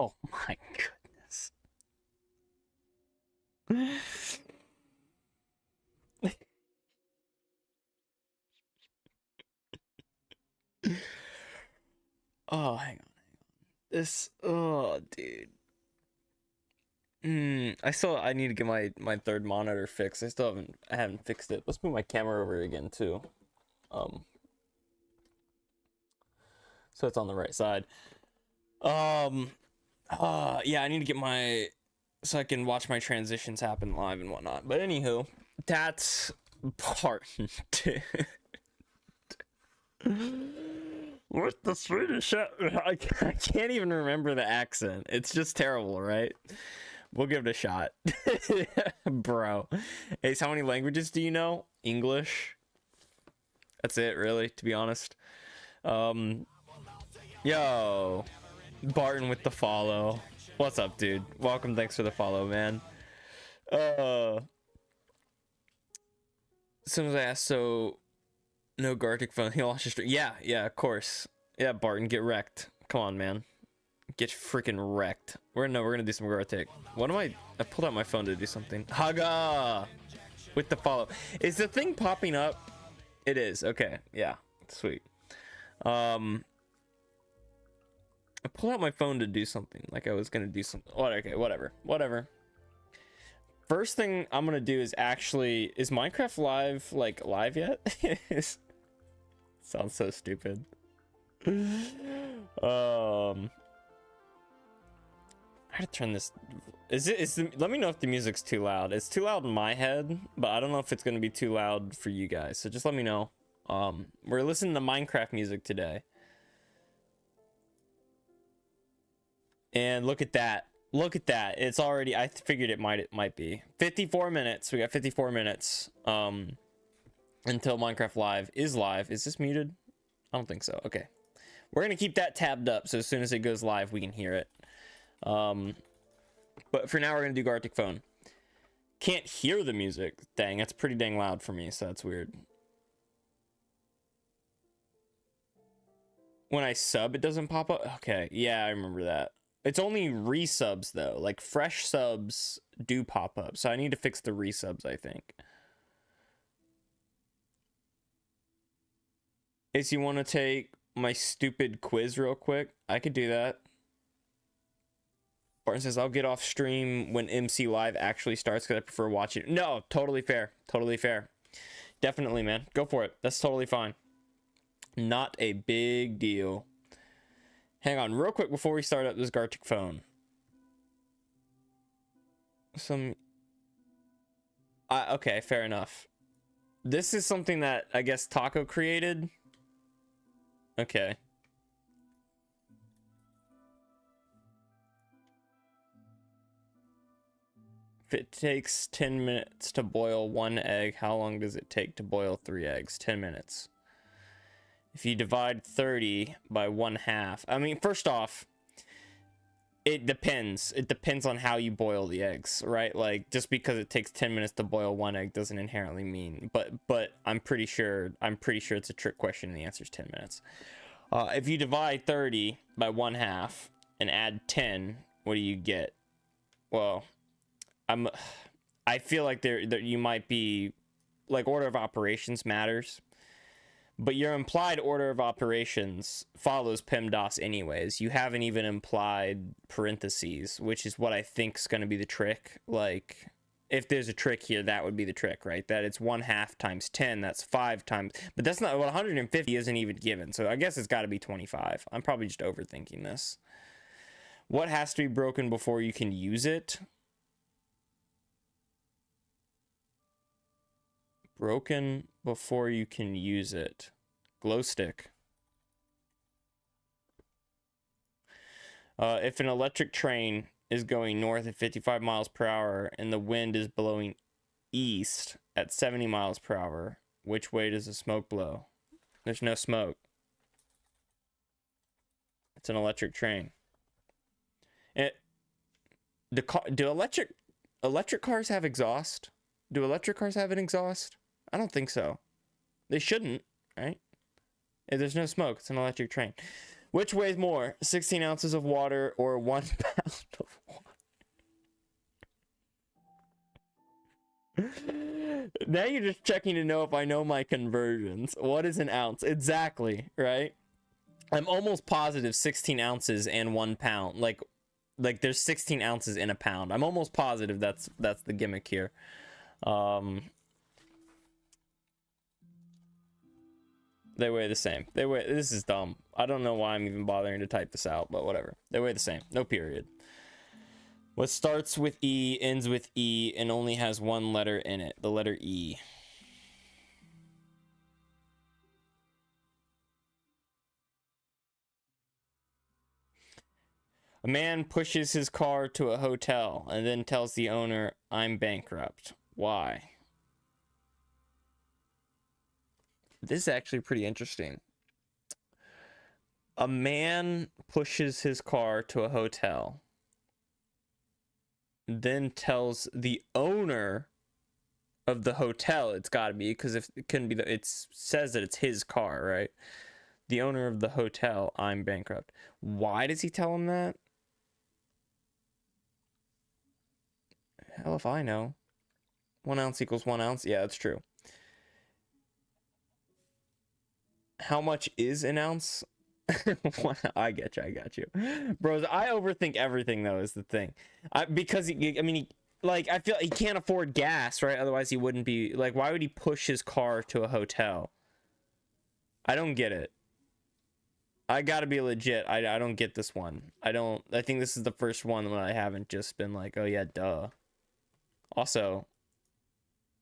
Oh my goodness. Oh, hang on. This, oh, dude. I need to get my third monitor fixed. I haven't fixed it. Let's move my camera over again too. So it's on the right side. Yeah, I need to get so I can watch my transitions happen live and whatnot. But anywho, that's part. What the Swedish? I can't even remember the accent. It's just terrible, right? We'll give it a shot. Bro. Ace, how many languages do you know? English. That's it, really, to be honest. Yo. Barton with the follow. What's up, dude? Welcome, thanks for the follow, man. As soon as I asked, so no Gartic phone, he lost his stream. Yeah, of course. Yeah, Barton, get wrecked. Come on, man. Get freaking wrecked. We're gonna do some Gartic. I pulled out my phone to do something. Haga with the follow. Is the thing popping up? It is. Okay, yeah, sweet. I pulled out my phone to do something, like I was gonna do something. Okay, whatever. First thing I'm gonna do is is Minecraft live yet? Sounds so stupid. I gotta turn this. Let me know if the music's too loud. It's too loud in my head, but I don't know if it's gonna be too loud for you guys. So just let me know. We're listening to Minecraft music today. And look at that. Look at that. It's already, I figured it might be 54 minutes. We got 54 minutes until Minecraft Live is live. Is this muted? I don't think so. Okay. We're going to keep that tabbed up so as soon as it goes live, we can hear it. But for now, we're going to do Gartic Phone. Can't hear the music. Dang, that's pretty dang loud for me, so that's weird. When I sub, it doesn't pop up? Okay, yeah, I remember that. It's only resubs, though. Like, fresh subs do pop up, so I need to fix the resubs, I think. Ace, you want to take my stupid quiz real quick? I could do that. Barton says, I'll get off stream when MC Live actually starts because I prefer watching. No, totally fair. Totally fair. Definitely, man. Go for it. That's totally fine. Not a big deal. Hang on real quick before we start up this Gartic Phone. Okay, fair enough. This is something that I guess Taco created. Okay. If it takes 10 minutes to boil 1 egg, how long does it take to boil 3 eggs? 10 minutes. If you divide 30 by 1/2, I mean, first off, it depends. It depends on how you boil the eggs, right? Like, just because it takes 10 minutes to boil 1 egg doesn't inherently mean, but I'm pretty sure it's a trick question and the answer is 10 minutes. If you divide 30 by 1/2 and add 10, what do you get? Well, I feel like there you might be, like, order of operations matters. But your implied order of operations follows PEMDAS anyways. You haven't even implied parentheses, which is what I think is going to be the trick. Like, if there's a trick here, that would be the trick, right? That it's 1/2 times 10, that's 5 times... But that's not... Well, 150 isn't even given, so I guess it's got to be 25. I'm probably just overthinking this. What has to be broken before you can use it? Broken before you can use it. Glow stick. If an electric train is going north at 55 miles per hour and the wind is blowing east at 70 miles per hour, which way does the smoke blow? There's no smoke. It's an electric train. Do electric cars have exhaust? Do electric cars have an exhaust? I don't think so. They shouldn't, right? If there's no smoke, it's an electric train. Which weighs more, 16 ounces of water or 1 pound of water? Now you're just checking to know if I know my conversions. What is an ounce? Exactly, right? I'm almost positive 16 ounces and 1 pound. Like there's 16 ounces in a pound. I'm almost positive that's the gimmick here. They weigh the same. This is dumb. I don't know why I'm even bothering to type this out, but whatever. They weigh the same. No period. What starts with E, ends with E, and only has one letter in it. The letter E. A man pushes his car to a hotel and then tells the owner, "I'm bankrupt." Why? This is actually pretty interesting. A man pushes his car to a hotel, then tells the owner of the hotel, it's got to be, because if it couldn't be, it says that it's his car, right? The owner of the hotel, "I'm bankrupt." Why does he tell him that? Hell if I know. 1 ounce equals 1 ounce. Yeah, that's true. How much is an ounce? I got you. Bros, I overthink everything, though, is the thing. Because, I mean, I feel he can't afford gas, right? Otherwise, he wouldn't be, why would he push his car to a hotel? I don't get it. I gotta be legit. I don't get this one. I think this is the first one when I haven't just been like, oh yeah, duh. Also,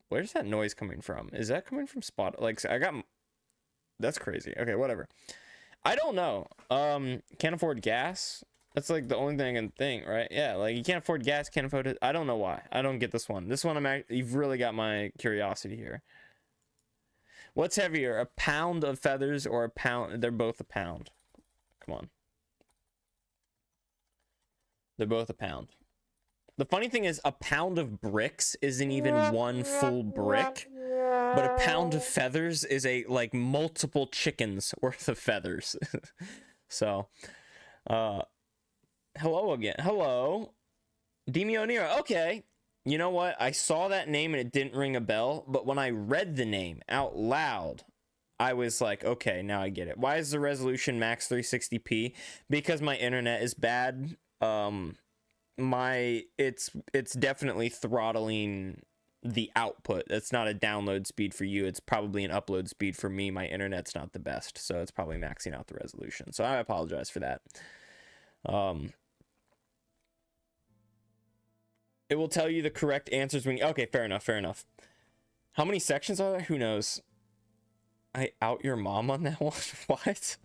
where's that noise coming from? Is that coming from Spot? That's crazy. Okay, whatever. I don't know. Can't afford gas. That's the only thing I can think, right? Yeah, you can't afford gas, can't afford it. I don't know why. I don't get this one. This one, you've really got my curiosity here. What's heavier, a pound of feathers or a pound? They're both a pound. Come on. They're both a pound. The funny thing is, a pound of bricks isn't even one full brick, but a pound of feathers is multiple chickens worth of feathers. So, hello again. Hello. Demio Nero. Okay. You know what? I saw that name and it didn't ring a bell, but when I read the name out loud, I was like, okay, now I get it. Why is the resolution max 360p? Because my internet is bad. It's definitely throttling the output. It's not a download speed for you. It's probably an upload speed for me. My internet's not the best, so it's probably maxing out the resolution. So I apologize for that. It will tell you the correct answers when you... Okay, fair enough. How many sections are there? Who knows? I out your mom on that one? What?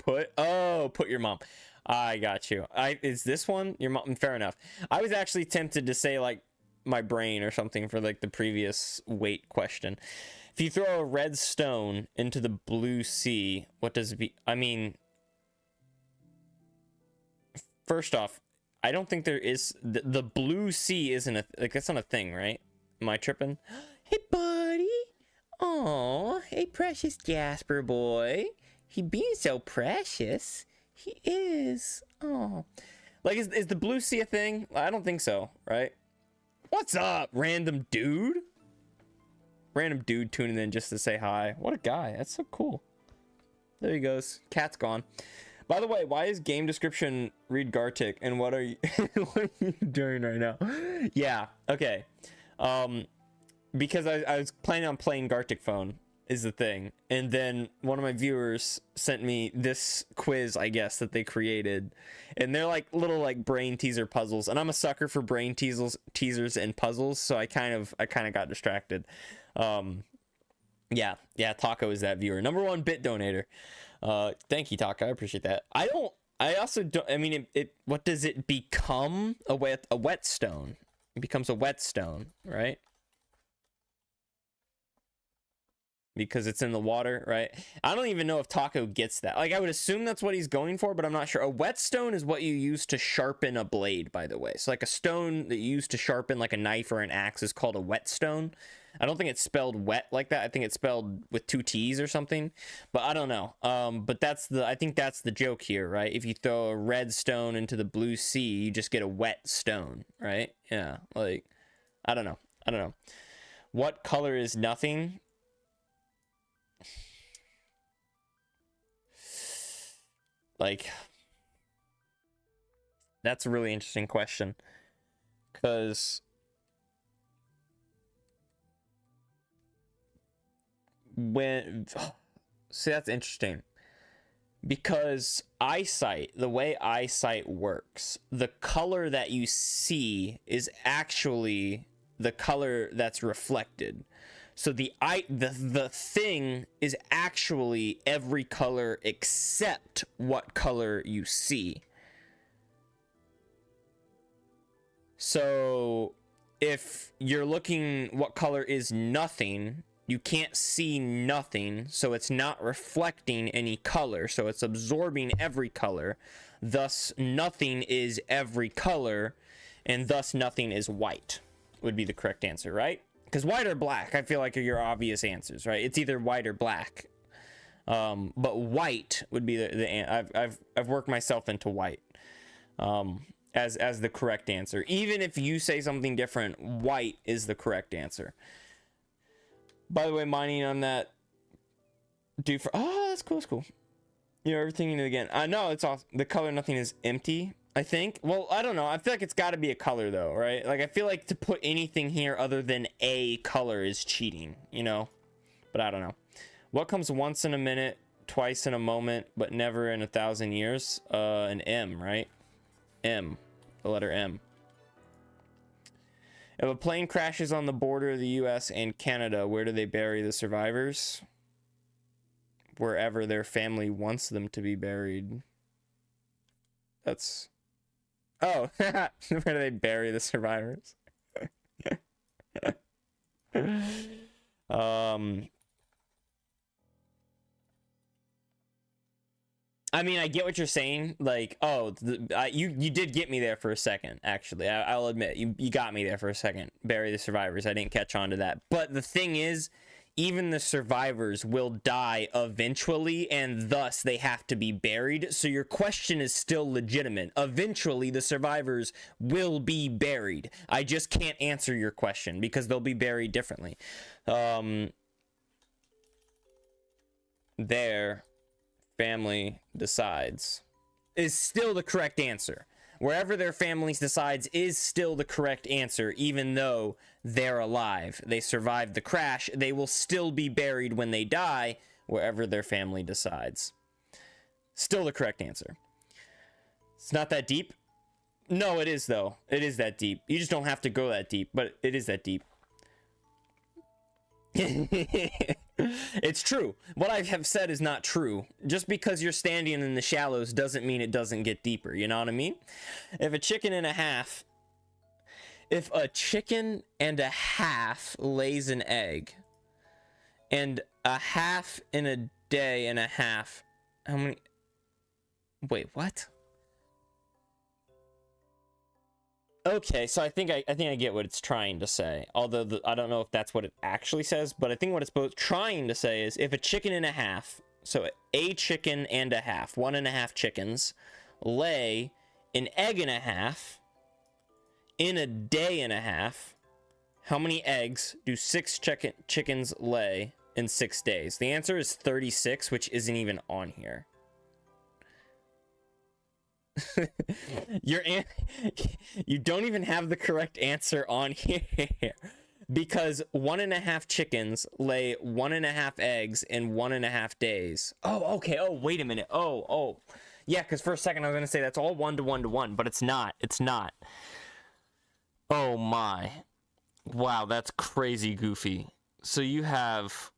Put your mom. I got you. Is this one your mom? Fair enough. I was actually tempted to say my brain or something for the previous weight question. If you throw a red stone into the blue sea, what does it be? I mean, first off, I don't think there is the blue sea isn't that's not a thing, right? Am I tripping? Hey, buddy. Oh, hey, precious Jasper boy. He being so precious. He is. Oh. Is the blue sea a thing? I don't think so, right? What's up, random dude? Random dude tuning in just to say hi. What a guy. That's so cool. There he goes. Cat's gone. By the way, why is game description read Gartic? And what are you what are you doing right now? Yeah, okay. Because I was planning on playing Gartic Phone is the thing. And then one of my viewers sent me this quiz, I guess, that they created. And they're little brain teaser puzzles. And I'm a sucker for brain teasers and puzzles, so I kind of got distracted. Yeah, Taco is that viewer. Number 1 bit donator. Thank you, Taco. I appreciate that. I also don't, I mean, what does it become? A whetstone. It becomes a whetstone, right? Because it's in the water, right? I don't even know if Taco gets that. I would assume that's what he's going for, but I'm not sure. A whetstone is what you use to sharpen a blade, by the way. So a stone that you use to sharpen a knife or an axe is called a whetstone. I don't think it's spelled wet like that. I think it's spelled with 2 T's or something, but I don't know. But I think that's the joke here, right? If you throw a red stone into the blue sea, you just get a wet stone, right? Yeah, like, I don't know. What color is nothing? Like, that's a really interesting question, because see, that's interesting, because eyesight, the way eyesight works, the color that you see is actually the color that's reflected. So the thing is actually every color except what color you see. So if you're looking, what color is nothing, you can't see nothing, so it's not reflecting any color, so it's absorbing every color. Thus, nothing is every color, and thus nothing is white, would be the correct answer, right? Because white or black, I feel like, are your obvious answers, right? It's either white or black. But white would be I've worked myself into white as the correct answer. Even if you say something different, white is the correct answer. By the way, mining on that dude for that's cool, that's cool. You know, everything you know again. I know it's awesome. The color nothing is empty, I think. Well, I don't know. I feel like it's got to be a color though, right? Like, I feel like to put anything here other than a color is cheating, you know? But I don't know. What comes once in a minute, twice in a moment, but never in 1,000 years? An M, right? M. The letter M. If a plane crashes on the border of the US and Canada, where do they bury the survivors? Wherever their family wants them to be buried. That's... Oh, where do they bury the survivors? I mean, I get what you're saying. Like, oh, you did get me there for a second, actually. I'll admit, you got me there for a second. Bury the survivors. I didn't catch on to that. But the thing is, even the survivors will die eventually, and thus they have to be buried. So your question is still legitimate. Eventually, the survivors will be buried. I just can't answer your question because they'll be buried differently. Their family decides is still the correct answer. Wherever their families decides is still the correct answer, even though they're alive. They survived the crash. They will still be buried when they die, wherever their family decides. Still the correct answer. It's not that deep. No, it is, though. It is that deep. You just don't have to go that deep, but it is that deep. It's true. What I have said is not true. Just because you're standing in the shallows doesn't mean it doesn't get deeper. You know what I mean? If a chicken and a half lays an egg, and a half in a day and a half, how many? Wait, what? Okay, so I think I get what it's trying to say. Although I don't know if that's what it actually says, but I think what it's both trying to say is if a chicken and a half, so a chicken and a half, 1.5 chickens, lay an egg and a half in a day and a half, how many eggs do 6 chickens lay in 6 days? The answer is 36, which isn't even on here. You don't even have the correct answer on here, because 1.5 chickens lay 1.5 eggs in 1.5 days. Oh, okay. Oh, wait a minute. Oh, yeah, because for a second I was gonna say that's all 1 to 1 to 1, but it's not. Oh my, wow, that's crazy goofy. So you have,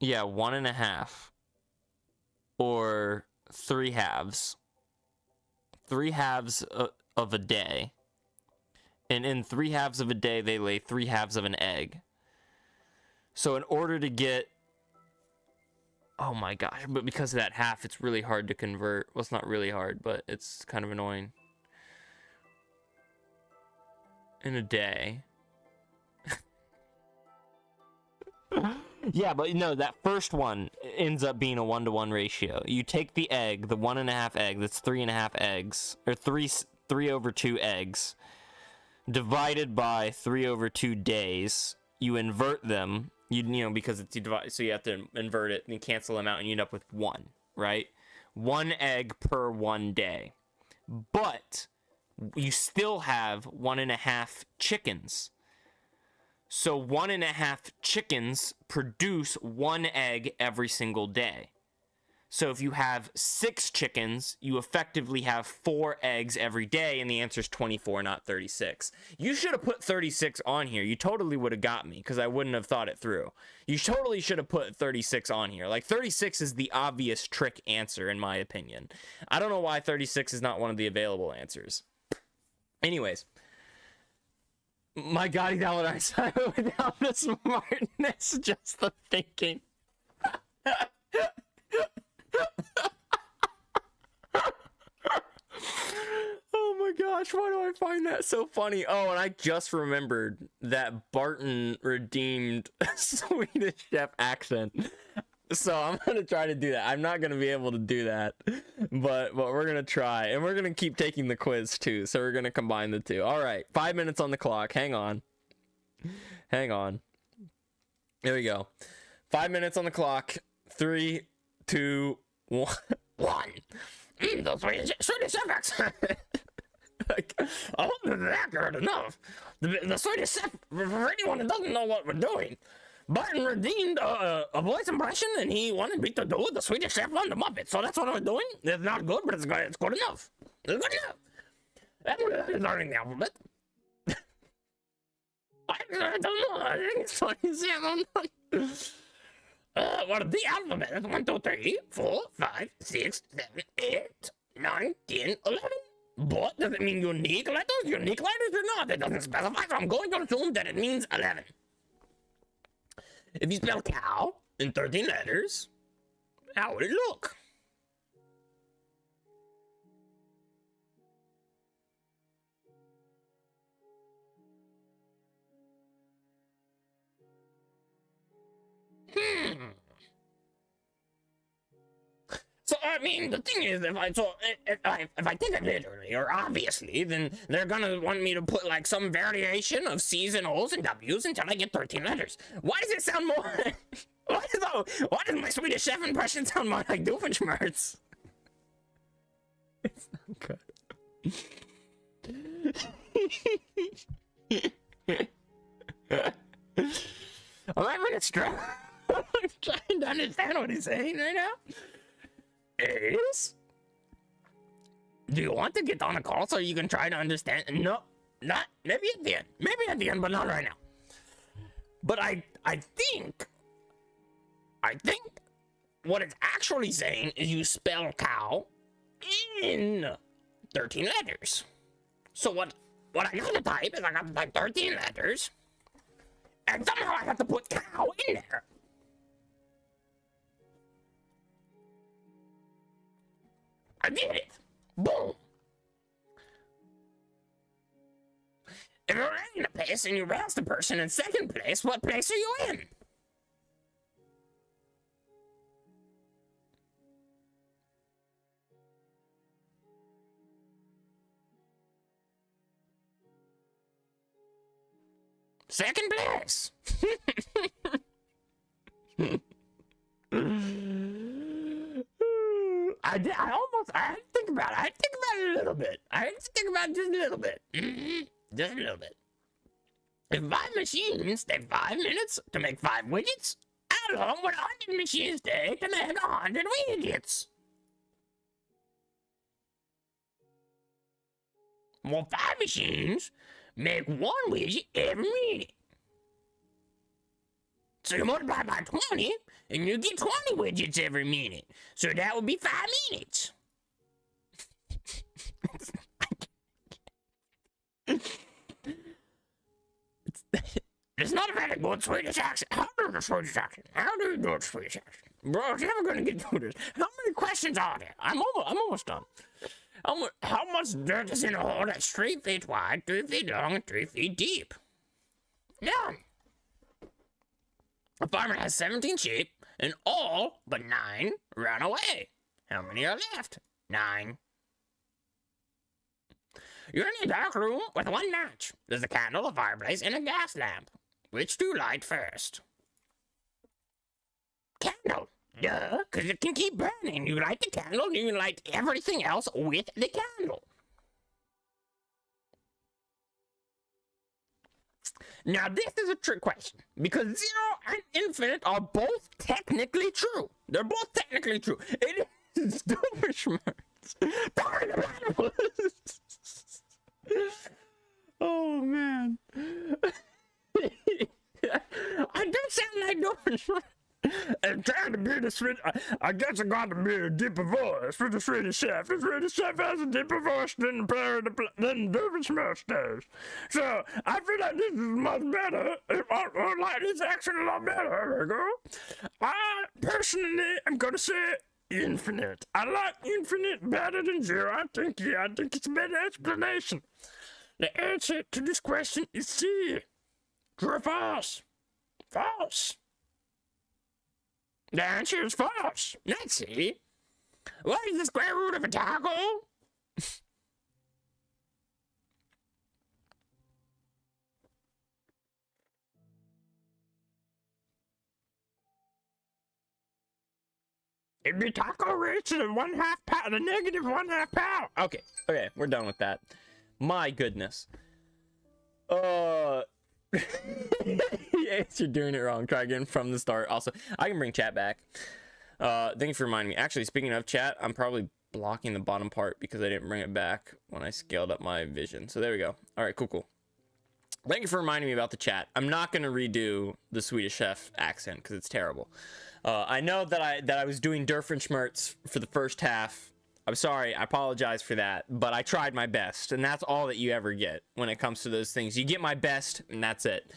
yeah, 1.5 or 3 halves. 3 halves of a day, and in 3 halves of a day they lay 3 halves of an egg. So in order to get, oh my gosh, but because of that half, it's really hard to convert. Well, it's not really hard, but it's kind of annoying. In a day Yeah, but no, that first one ends up being a 1-to-1 ratio. You take the egg, the 1.5 egg, that's 3.5 eggs, or 3/2 eggs, divided by 3/2 days. You invert them, you know, because it's divide, so you have to invert it and cancel them out, and you end up with 1, right? 1 egg per 1 day. But you still have 1.5 chickens. So 1.5 chickens produce 1 egg every single day. So if you have 6 chickens, you effectively have 4 eggs every day, and the answer is 24, not 36. You should have put 36 on here. You totally would have got me, because I wouldn't have thought it through. You totally should have put 36 on here. Like, 36 is the obvious trick answer, in my opinion. I don't know why 36 is not one of the available answers. Anyways. My God, Allardyce, without the smartness, just the thinking. Oh my gosh, why do I find that so funny? Oh, and I just remembered that Barton redeemed Swedish Chef accent. So I'm gonna try to do that. I'm not gonna be able to do that, but we're gonna try, and we're gonna keep taking the quiz too. So we're gonna combine the two. All right, 5 minutes on the clock. Hang on. Here we go. 5 minutes on the clock. 3, 2, 1. The Swedish Chef accent. Like, I hope this is accurate enough. The Swedish Chef, for anyone who doesn't know what we're doing. Barton redeemed a voice impression, and he wanted me to do the Swedish Chef on the Muppet. So that's what I'm doing. It's not good, but it's good enough. It's good enough. That's learning the alphabet. I don't know. I think it's 27. What is the alphabet? That's 1, 2, 3, 4, 5, 6, 7, 8, 9, 10, 11. But does it mean unique letters? Unique letters or not? It doesn't specify, so I'm going to assume that it means 11. If you spell cow in 13 letters, how would it look? So, I mean, the thing is, if I take it literally, or obviously, then they're gonna want me to put, like, some variation of C's and O's and W's until I get 13 letters. Why does it sound more... why does my Swedish Chef impression sound more like Doofenshmirtz? It's not good. I'm having a struggle. I'm trying to understand what he's saying right now. Is? Do you want to get on a call so you can try to understand? No, not maybe at the end. Maybe at the end, but not right now. But I think what it's actually saying is you spell cow in 13 letters. So what I gotta type is I gotta type 13 letters, and somehow I have to put cow in there. I did it. Boom. If you're in a place and you rouse the person in second place, what place are you in? Second place. I had to think about it. I had to think about it a little bit. I had to think about it just a little bit. Just a little bit. If 5 machines take 5 minutes to make 5 widgets, how long would 100 machines take to make 100 widgets? Well, 5 machines make 1 widget every minute. So you multiply by 20, and you get 20 widgets every minute. So that would be 5 minutes. It's not a very good Swedish accent. How do you do a Swedish accent? How do you do a Swedish accent? Bro, you're never gonna get through this. How many questions are there? I'm almost done. How much dirt is in a hole that's 3 feet wide, 3 feet long, and 3 feet deep? None. A farmer has 17 sheep, and all but 9 ran away. How many are left? 9. You're in a dark room with 1 match. There's a candle, a fireplace, and a gas lamp. Which do you light first? Candle. Duh, because it can keep burning. You light the candle, and you light everything else with the candle. Now, this is a trick question, because 0 and infinite are both technically true. They're both technically true. It is Doofenshmirtz. Oh, man. I do sound like Doofenshmirtz. And trying to be the Swedish, I guess I got to be a deeper voice for the Swedish chef. The Swedish chef has a deeper voice than Doofenshmirtz does. So I feel like this is much better. Like this is actually a lot better. There we go. I personally am gonna say infinite. I like infinite better than 0. I think it's a better explanation. The answer to this question is C. True or false? False. The answer is false. Let's see. What is the square root of a taco? It'd be taco raised to the 1/2 pound, the negative 1/2 pound. Okay, we're done with that. My goodness. Yes, you're doing it wrong. Try again from the start. Also, I can bring chat back. Thank you for reminding me. Actually, speaking of chat, I'm probably blocking the bottom part because I didn't bring it back when I scaled up my vision. So there we go. All right, cool. Thank you for reminding me about the chat. I'm not going to redo the Swedish chef accent because it's terrible. I know that I was doing Doofenshmirtz for the first half. I'm sorry, I apologize for that, but I tried my best, and that's all that you ever get when it comes to those things. You get my best, and that's it.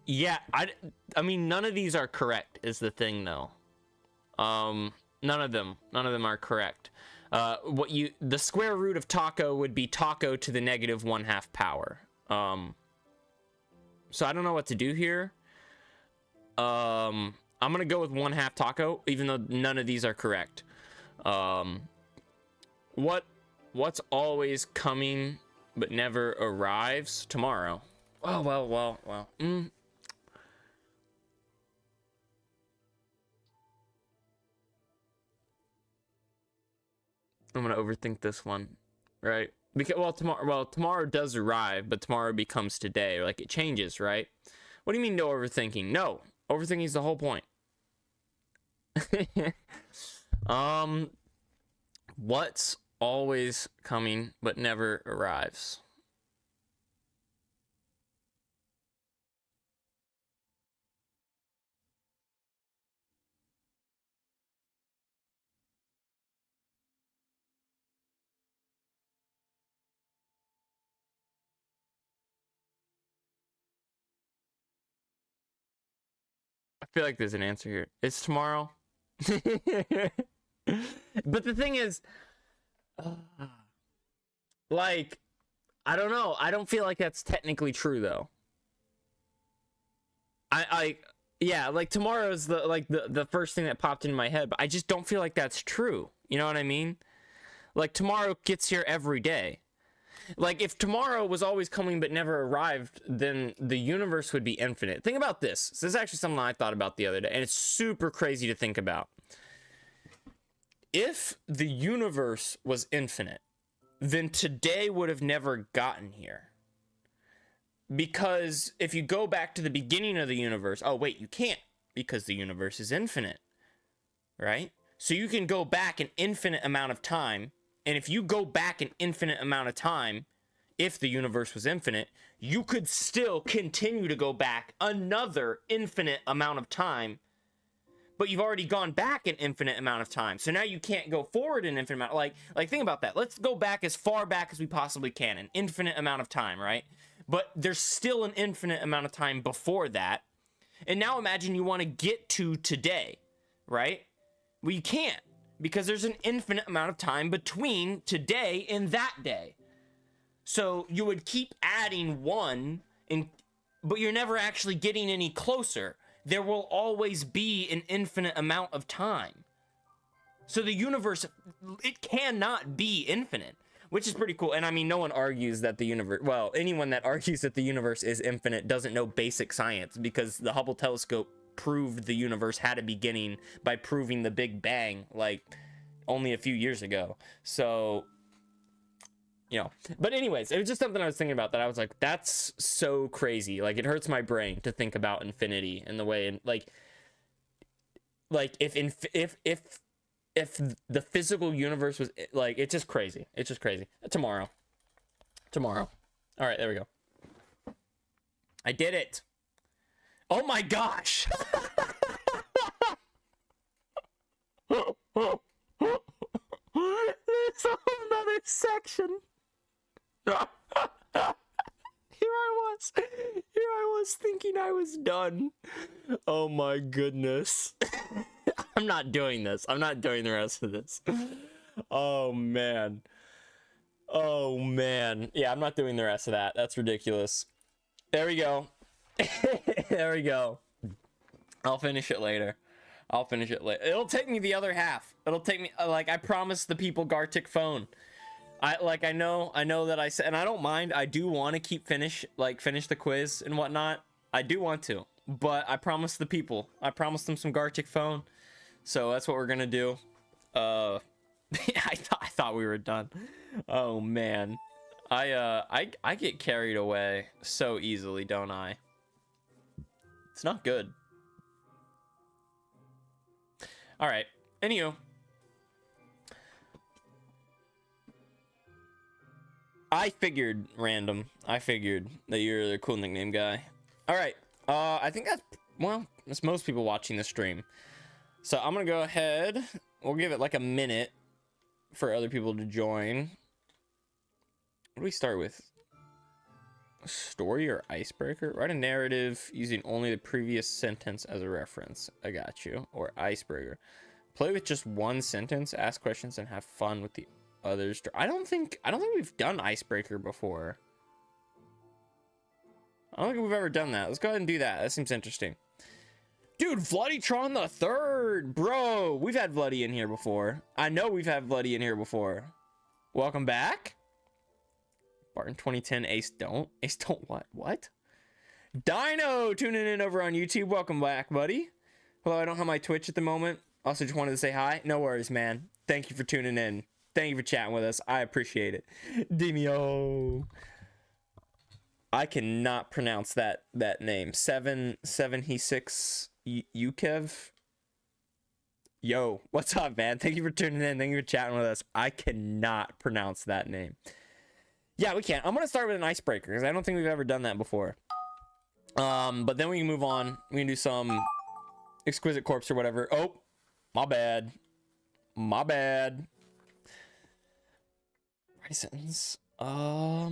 Yeah, I mean, none of these are correct, is the thing, though. None of them are correct. The square root of taco would be taco to the negative 1/2 power. So I don't know what to do here. I'm gonna go with 1/2 taco, even though none of these are correct. What's always coming but never arrives? Tomorrow. Oh, well. I'm gonna overthink this one, right? Because tomorrow does arrive, but tomorrow becomes today. Like, it changes, right? What do you mean no overthinking? No, overthinking is the whole point. What's always coming but never arrives? I feel like there's an answer here. It's tomorrow. But the thing is, like, I don't know. I don't feel like that's technically true, though. Yeah, like, tomorrow's the first thing that popped into my head, but I just don't feel like that's true. You know what I mean? Like, tomorrow gets here every day. Like, if tomorrow was always coming but never arrived, then the universe would be infinite. Think about this. This is actually something I thought about the other day, and it's super crazy to think about. If the universe was infinite, then today would have never gotten here. Because if you go back to the beginning of the universe, oh wait, you can't, because the universe is infinite, right? So you can go back an infinite amount of time, and if you go back an infinite amount of time, if the universe was infinite, you could still continue to go back another infinite amount of time, but you've already gone back an infinite amount of time. So now you can't go forward an infinite amount. Like think about that. Let's go back as far back as we possibly can, an infinite amount of time, right? But there's still an infinite amount of time before that. And now imagine you want to get to today, right? Well, you can't, because there's an infinite amount of time between today and that day. So you would keep adding 1 and but you're never actually getting any closer. There will always be an infinite amount of time. So the universe, it cannot be infinite, which is pretty cool. And I mean, no one argues that the universe, well, anyone that argues that the universe is infinite doesn't know basic science, because the Hubble telescope proved the universe had a beginning by proving the Big Bang, like, only a few years ago. So, you know, but anyways, it was just something I was thinking about that I was like, that's so crazy. Like, it hurts my brain to think about infinity in the way, and like if the physical universe was like, it's just crazy. It's just crazy. Tomorrow. All right, there we go. I did it. Oh my gosh. There's a whole nother section. Here I was thinking I was done. Oh my goodness. I'm not doing this. I'm not doing the rest of this. Oh man. Yeah, I'm not doing the rest of that. That's ridiculous. There we go. There we go. I'll finish it later. It'll take me the other half. It'll take me, like, I promised the people Gartic phone. I know that I said, and I don't mind. I do want to finish the quiz and whatnot. I do want to, but I promised the people. I promised them some Gartic phone. So that's what we're gonna do. I thought we were done. Oh man, I get carried away so easily, don't I? It's not good. All right. Anywho, I figured, random. I figured that you're the cool nickname guy. All right. I think that's most people watching the stream. So I'm gonna go ahead. We'll give it like a minute for other people to join. What do we start with? Story or icebreaker? Write a narrative using only the previous sentence as a reference. I got you. Or icebreaker. Play with just one sentence, ask questions, and have fun with the others. I don't think we've done icebreaker before. I don't think we've ever done that. Let's go ahead and do that. That seems interesting. Dude, Vladdytron the Third, bro. We've had Vladdy in here before. I know we've had Vladdy in here before. Welcome back. Barton 2010, Ace don't what? Dino tuning in over on YouTube. Welcome back, buddy. Hello, I don't have my Twitch at the moment. Also just wanted to say hi. No worries, man. Thank you for tuning in. Thank you for chatting with us. I appreciate it. Demio. I cannot pronounce that name. 776 Yukev. Yo, what's up, man? Thank you for tuning in. Thank you for chatting with us. I cannot pronounce that name. Yeah, we can. I'm gonna start with an icebreaker because I don't think we've ever done that before. But then we can move on. We can do some exquisite corpse or whatever. Oh, my bad. My bad. Write a sentence. I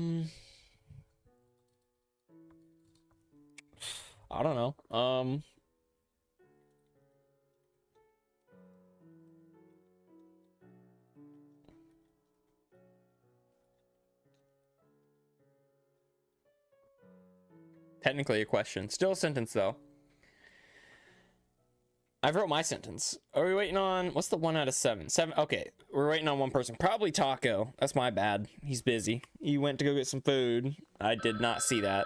don't know. Technically a question. Still a sentence, though. I wrote my sentence. Are we waiting on... What's the 1 out of 7? 7. Okay, we're waiting on one person. Probably Taco. That's my bad. He's busy. He went to go get some food. I did not see that.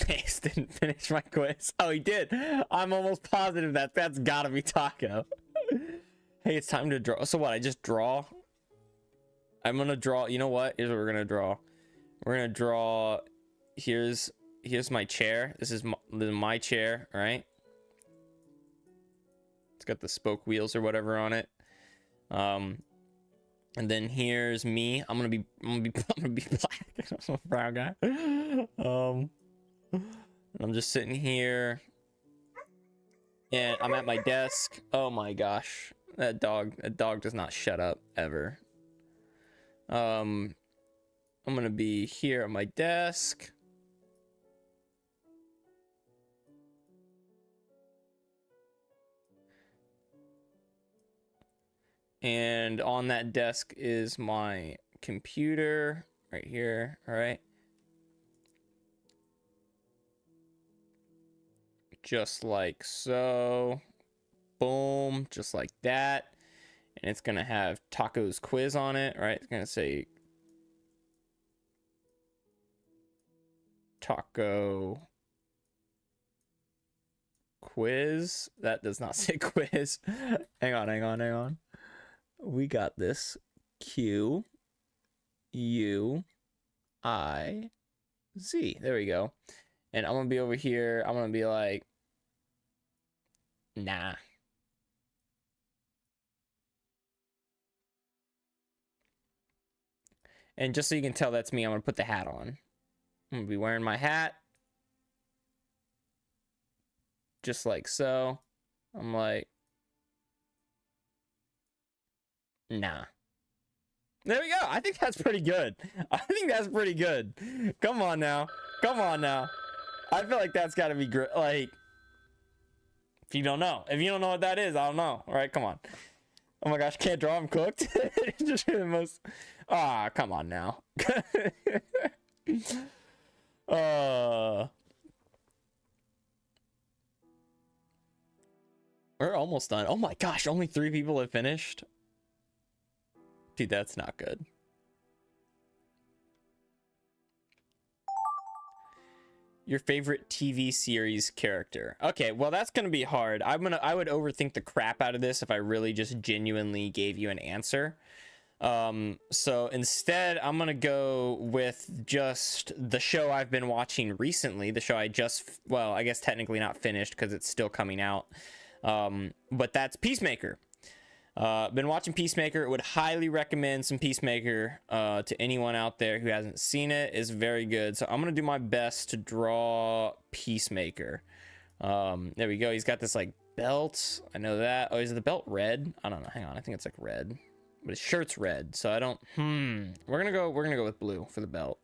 Ace didn't finish my quiz. Oh, he did. I'm almost positive that's gotta be Taco. Hey, it's time to draw. So what? I just draw? I'm gonna draw. You know what? Here's what we're gonna draw. We're gonna draw. Here's my chair. This is my chair, right? It's got the spoke wheels or whatever on it. And then here's me. I'm gonna be black. I'm a brown guy. I'm just sitting here, and I'm at my desk. Oh my gosh, that dog does not shut up ever. I'm gonna be here at my desk. And on that desk is my computer right here. All right. Just like so. Boom. Just like that. And it's going to have Taco's quiz on it, right? It's going to say Taco quiz. That does not say quiz. Hang on. We got this. Q U I Z. There we go. And I'm gonna be over here. I'm gonna be like, nah. And just so you can tell that's me, I'm gonna put the hat on. I'm gonna be wearing my hat. Just like so. I'm like, nah. There we go. I think that's pretty good. Come on now. I feel like that's got to be great. Like, if you don't know what that is, I don't know. All right, come on. Oh my gosh, can't draw. I'm cooked. Just the most. Come on now. We're almost done. Oh my gosh, only 3 people have finished. Dude, that's not good. Your favorite TV series character. Okay, well that's gonna be hard. I would overthink the crap out of this if I really just genuinely gave you an answer. So instead I'm gonna go with just the show I've been watching recently. The show I guess technically not finished because it's still coming out. But that's Peacemaker. Been watching Peacemaker. Would highly recommend some Peacemaker to anyone out there who hasn't seen it. It's very good. So I'm gonna do my best to draw Peacemaker. There we go. He's got this like belt. I know that. Oh, is the belt red? I don't know. Hang on. I think it's like red, but his shirt's red. So I don't. We're gonna go with blue for the belt,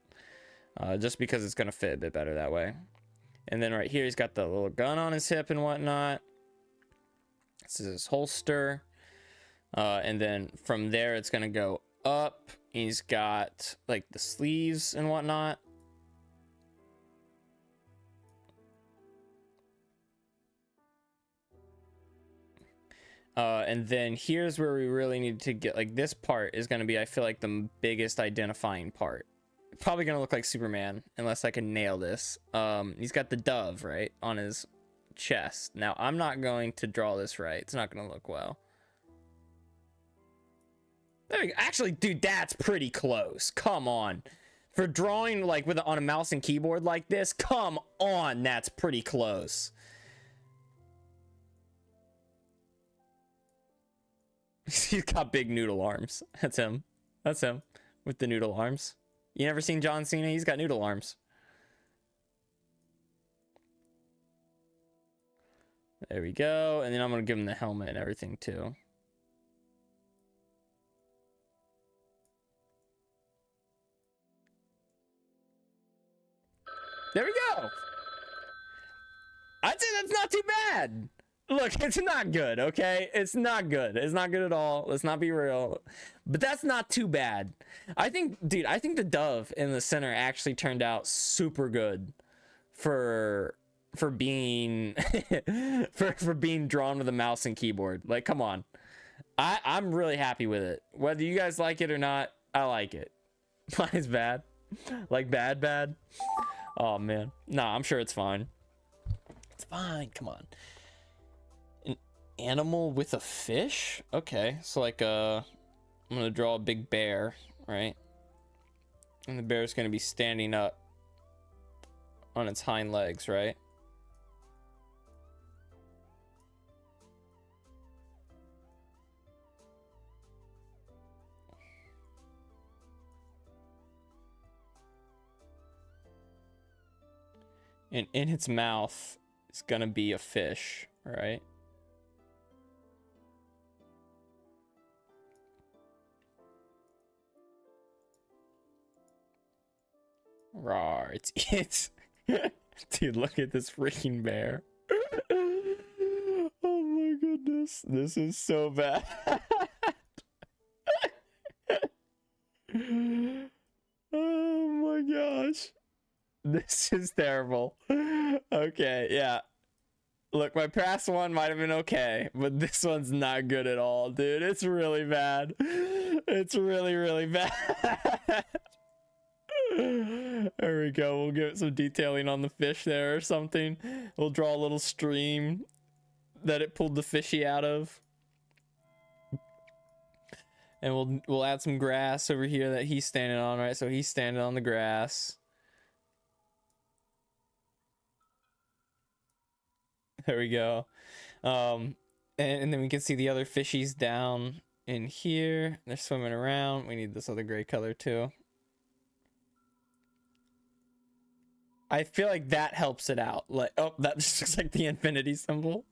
just because it's gonna fit a bit better that way. And then right here, he's got the little gun on his hip and whatnot. This is his holster. And then from there, it's going to go up. He's got like the sleeves and whatnot. And then here's where we really need to get, like, this part is going to be, I feel like, the biggest identifying part. Probably going to look like Superman unless I can nail this. He's got the dove, right, on his chest. Now, I'm not going to draw this right. It's not going to look well. There we go. Actually, dude, that's pretty close. Come on. For drawing like on a mouse and keyboard like this, come on, that's pretty close. He's got big noodle arms. That's him. With the noodle arms. You never seen John Cena? He's got noodle arms. There we go. And then I'm going to give him the helmet and everything too. There we go. I'd say that's not too bad. Look, it's not good, okay? It's not good. It's not good at all. Let's not be real. But that's not too bad. I think the dove in the center actually turned out super good for being for being drawn with a mouse and keyboard. Like, come on. I'm really happy with it. Whether you guys like it or not, I like it. Mine's bad. Like bad. Oh man. Nah, I'm sure it's fine. It's fine. Come on. An animal with a fish? Okay. So like I'm gonna draw a big bear, right? And the bear's gonna be standing up on its hind legs, right? And in its mouth is gonna be a fish, right? Rawr, it's dude, look at this freaking bear. Oh my goodness, this is so bad. This is terrible. Okay, yeah. Look, my past one might have been okay, but this one's not good at all, dude. It's really bad. It's really, really bad. There we go. We'll give it some detailing on the fish there or something. We'll draw a little stream that it pulled the fishy out of. And we'll add some grass over here that he's standing on, right? So he's standing on the grass. There we go. And then we can see the other fishies down in here. They're swimming around. We need this other gray color too. I feel like that helps it out. Like, oh, that just looks like the infinity symbol.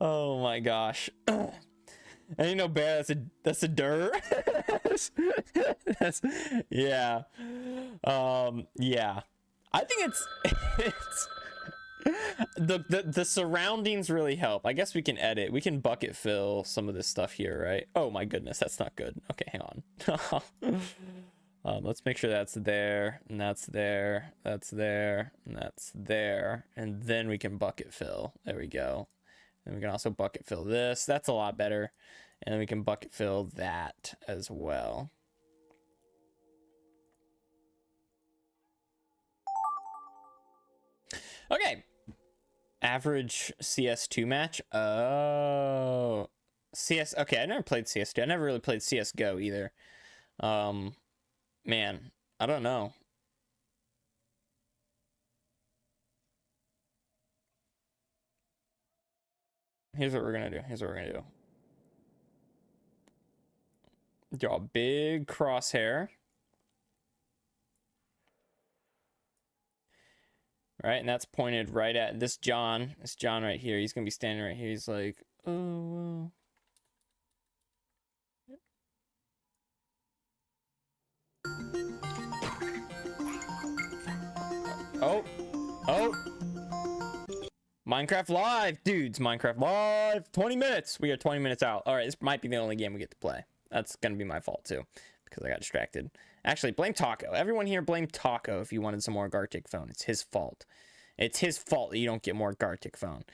Oh my gosh. And you know, bear, that's a dir. Yeah. Yeah. I think it's the surroundings really help. I guess we can edit. We can bucket fill some of this stuff here, right? Oh my goodness, that's not good. Okay, hang on. Let's make sure that's there, and that's there, that's there, and that's there, and then we can bucket fill. There we go. And we can also bucket fill this. That's a lot better. And then we can bucket fill that as well. Okay. Average CS2 match. Oh. CS. Okay, I never played CS2. I never really played CSGO either. Man, I don't know. Here's what we're gonna do. Here's what we're gonna do. Draw a big crosshair. Right, and that's pointed right at this John. This John right here. He's gonna be standing right here. He's like, oh, oh, oh. Minecraft Live, dudes. Minecraft Live. 20 minutes. We are 20 minutes out. All right, this might be the only game we get to play. That's gonna be my fault too, because I got distracted. Actually, blame Taco. Everyone here blame Taco if you wanted some more Gartic phone. It's his fault. It's his fault that you don't get more Gartic phone.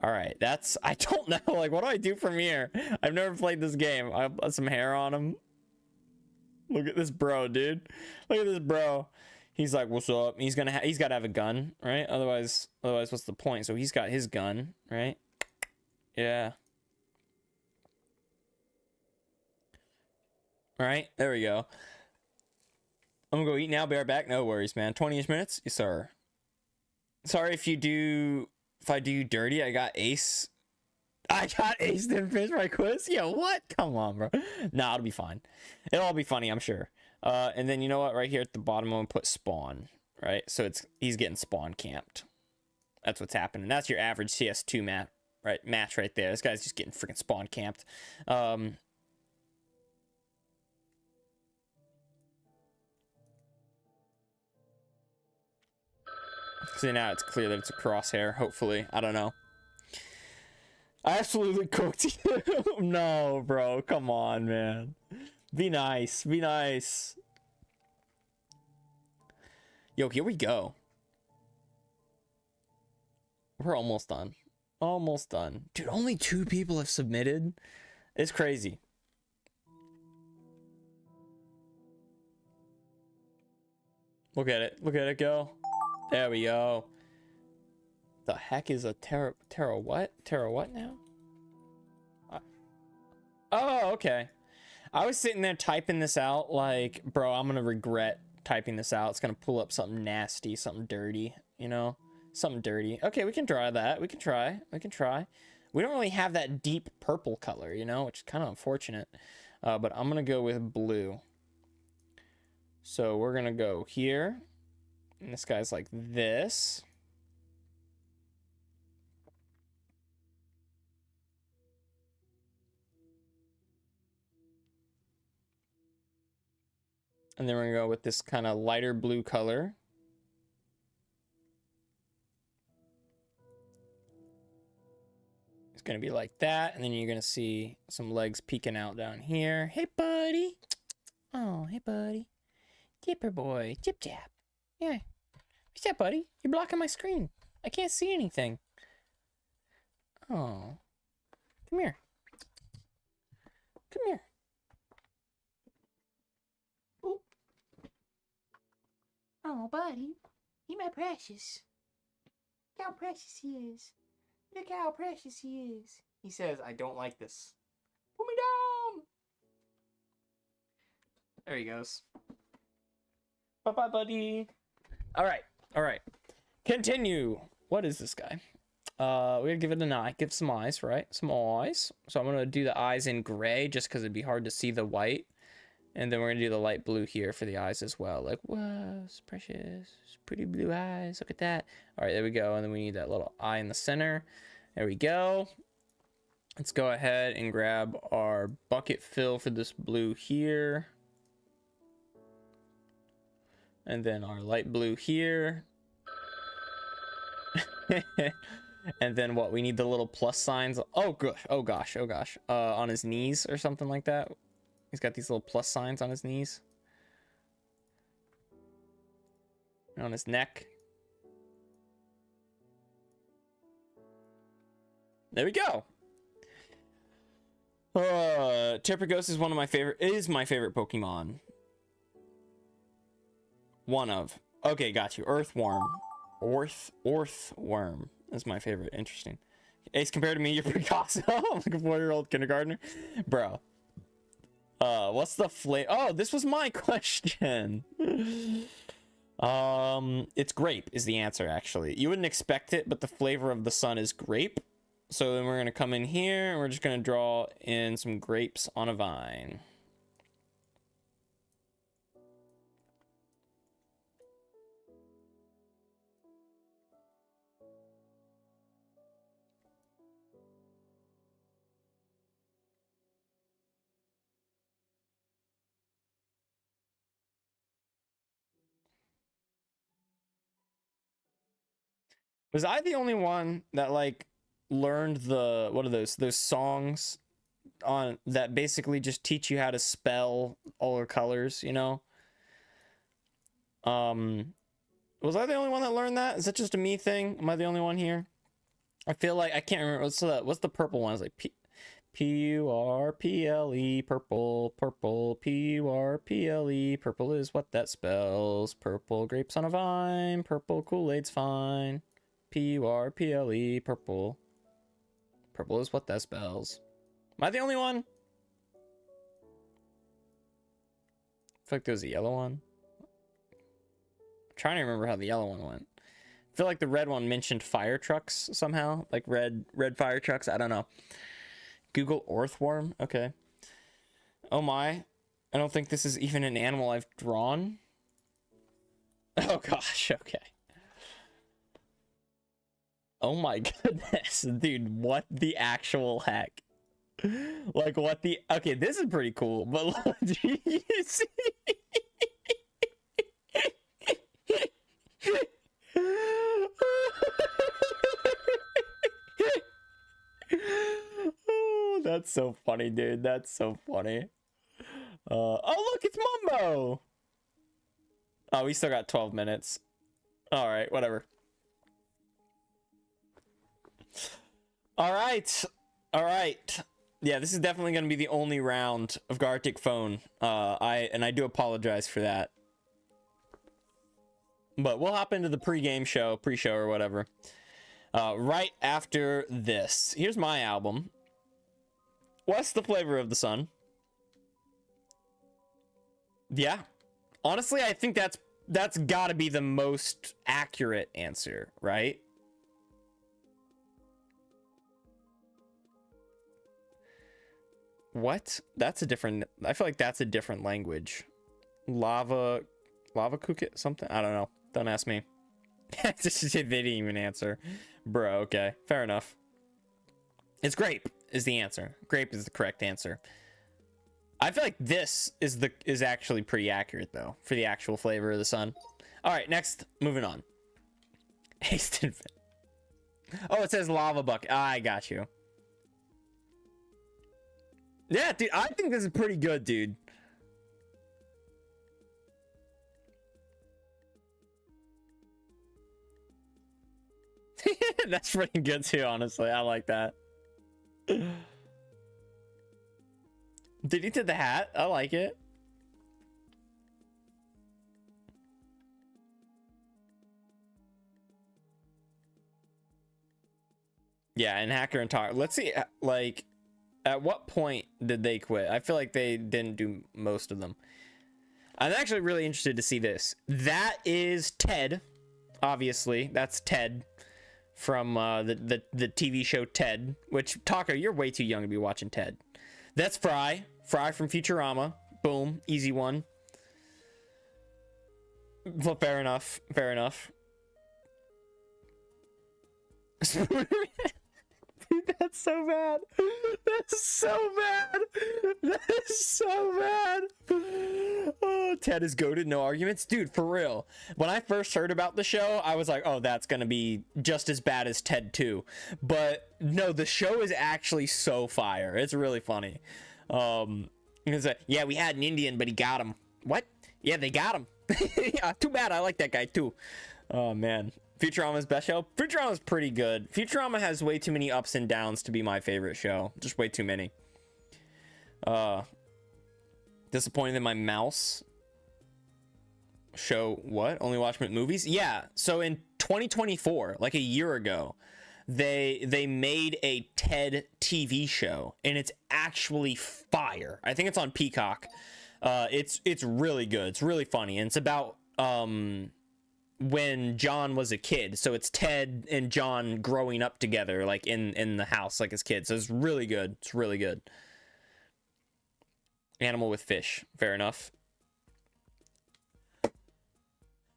All right, that's... I don't know. Like, what do I do from here? I've never played this game. I have some hair on him. Look at this bro, dude. Look at this bro. He's like, what's up? He's got to have a gun, right? Otherwise, what's the point? So he's got his gun, right? Yeah. All right, there we go. I'm gonna go eat now. Be right back. No worries, man. 20-ish minutes? Yes, sir. Sorry if I do you dirty. I got ace. I got ace and finish my quiz. Yo, what? Come on, bro. Nah, it'll be fine. It'll all be funny, I'm sure. And then you know what? Right here at the bottom, I'm gonna put spawn. Right, so he's getting spawn camped. That's what's happening. That's your average CS2 match right there. This guy's just getting freaking spawn camped. So now it's clear that it's a crosshair, hopefully. I don't know. I absolutely cooked you. No, bro. Come on, man. Be nice. Be nice. Yo, here we go. We're almost done. Almost done. Dude, only 2 people have submitted. It's crazy. Look at it. Look at it go. There we go. The heck is a Terra what? Terra what now? Oh, okay. I was sitting there typing this out like, bro, I'm gonna regret typing this out. It's gonna pull up something nasty, something dirty, you know? Something dirty. Okay, we can try that. We can try. We can try. We don't really have that deep purple color, you know, which is kind of unfortunate. But I'm gonna go with blue. So we're gonna go here. And this guy's like this. And then we're gonna go with this kind of lighter blue color. It's gonna be like that, and then you're gonna see some legs peeking out down here. Hey, buddy. Oh, hey, buddy. Dipper boy. Tip tap. Yeah. What's that, buddy? You're blocking my screen. I can't see anything. Oh. Come here. Come here. Ooh. Oh, buddy. You're my precious. Look how precious he is. Look how precious he is. He says, I don't like this. Put me down. There he goes. Bye-bye, buddy. All right. Continue. What is this guy? We're gonna give it an eye. Give some eyes, right? Some eyes. So I'm gonna do the eyes in gray just because it'd be hard to see the white. And then we're gonna do the light blue here for the eyes as well. Like, whoa, it's precious. Pretty blue eyes. Look at that. All right, there we go. And then we need that little eye in the center. There we go. Let's go ahead and grab our bucket fill for this blue here. And then our light blue here. And then what? We need the little plus signs. Oh, gosh. Oh, gosh. Oh, gosh. On his knees or something like that. He's got these little plus signs on his knees. And on his neck. There we go. Terpagos is my favorite Pokemon. One of. Okay, got you. Earthworm. Orthworm is my favorite. Interesting. Ace, compared to me, you're Picasso. I'm like a 4-year-old kindergartner. Bro. What's the flavor? Oh, this was my question. It's grape is the answer, actually. You wouldn't expect it, but the flavor of the sun is grape. So then we're going to come in here and we're just going to draw in some grapes on a vine. Was I the only one that like learned the what are those songs on that basically just teach you how to spell all the colors, you know? Was I the only one that learned that? Is that just a me thing? Am I the only one here? I feel like I can't remember. What's the purple one? It's like P-U-R-P-L-E, purple, purple, P-U-R-P-L-E, purple is what that spells. Purple grapes on a vine, purple Kool-Aid's fine. P-U-R-P-L-E, purple. Purple is what that spells. Am I the only one? I feel like there was a yellow one. I'm trying to remember how the yellow one went. I feel like the red one mentioned fire trucks somehow. Like red fire trucks. I don't know. Google earthworm. Okay. Oh my. I don't think this is even an animal I've drawn. Oh gosh. Okay. Oh my goodness. Dude, what the actual heck? Like what the... Okay, this is pretty cool, but do you see? Oh, that's so funny, dude. That's so funny. Oh, look, it's Mumbo. Oh, we still got 12 minutes. All right, whatever. All right. All right. Yeah, this is definitely going to be the only round of Gartic Phone. I do apologize for that. But we'll hop into the pre-show or whatever. Right after this. Here's my album. What's the flavor of the sun? Yeah. Honestly, I think that's got to be the most accurate answer, right? What? That's a different... I feel like that's a different language. Lava cookie something? I don't know. Don't ask me. They didn't even answer. Bro, okay. Fair enough. It's grape is the answer. Grape is the correct answer. I feel like this is actually pretty accurate though for the actual flavor of the sun. All right, next, moving on. Hasted. Oh, it says lava bucket. I got you. Yeah, dude, I think this is pretty good, dude. That's pretty good too, honestly. I like that. Did he did the hat? I like it. Yeah, and Hacker and Talk. Let's see, like, at what point did they quit? I feel like they didn't do most of them. I'm actually really interested to see this. That is Ted, obviously. That's Ted from the TV show Ted, which, Taka, you're way too young to be watching Ted. That's Fry. Fry from Futurama. Boom. Easy one. Well, fair enough. Fair enough. Dude, that's so bad. That's so bad. That is so bad. Oh, Ted is goated, no arguments. Dude, for real. When I first heard about the show, I was like, oh, that's going to be just as bad as Ted 2. But no, the show is actually so fire. It's really funny. Yeah, we had an Indian, but he got him. What? Yeah, they got him. Yeah, too bad. I like that guy too. Oh, man. Futurama's best show? Futurama's pretty good. Futurama has way too many ups and downs to be my favorite show. Just way too many. Disappointed in my mouse. Show what? Only watch movies? Yeah. So in 2024, like a year ago, they made a TED TV show, and it's actually fire. I think it's on Peacock. It's really good. It's really funny, and it's about when John was a kid. So it's Ted and John growing up together, like in the house, like as kids. So it's really good. It's really good. Animal with fish. Fair enough.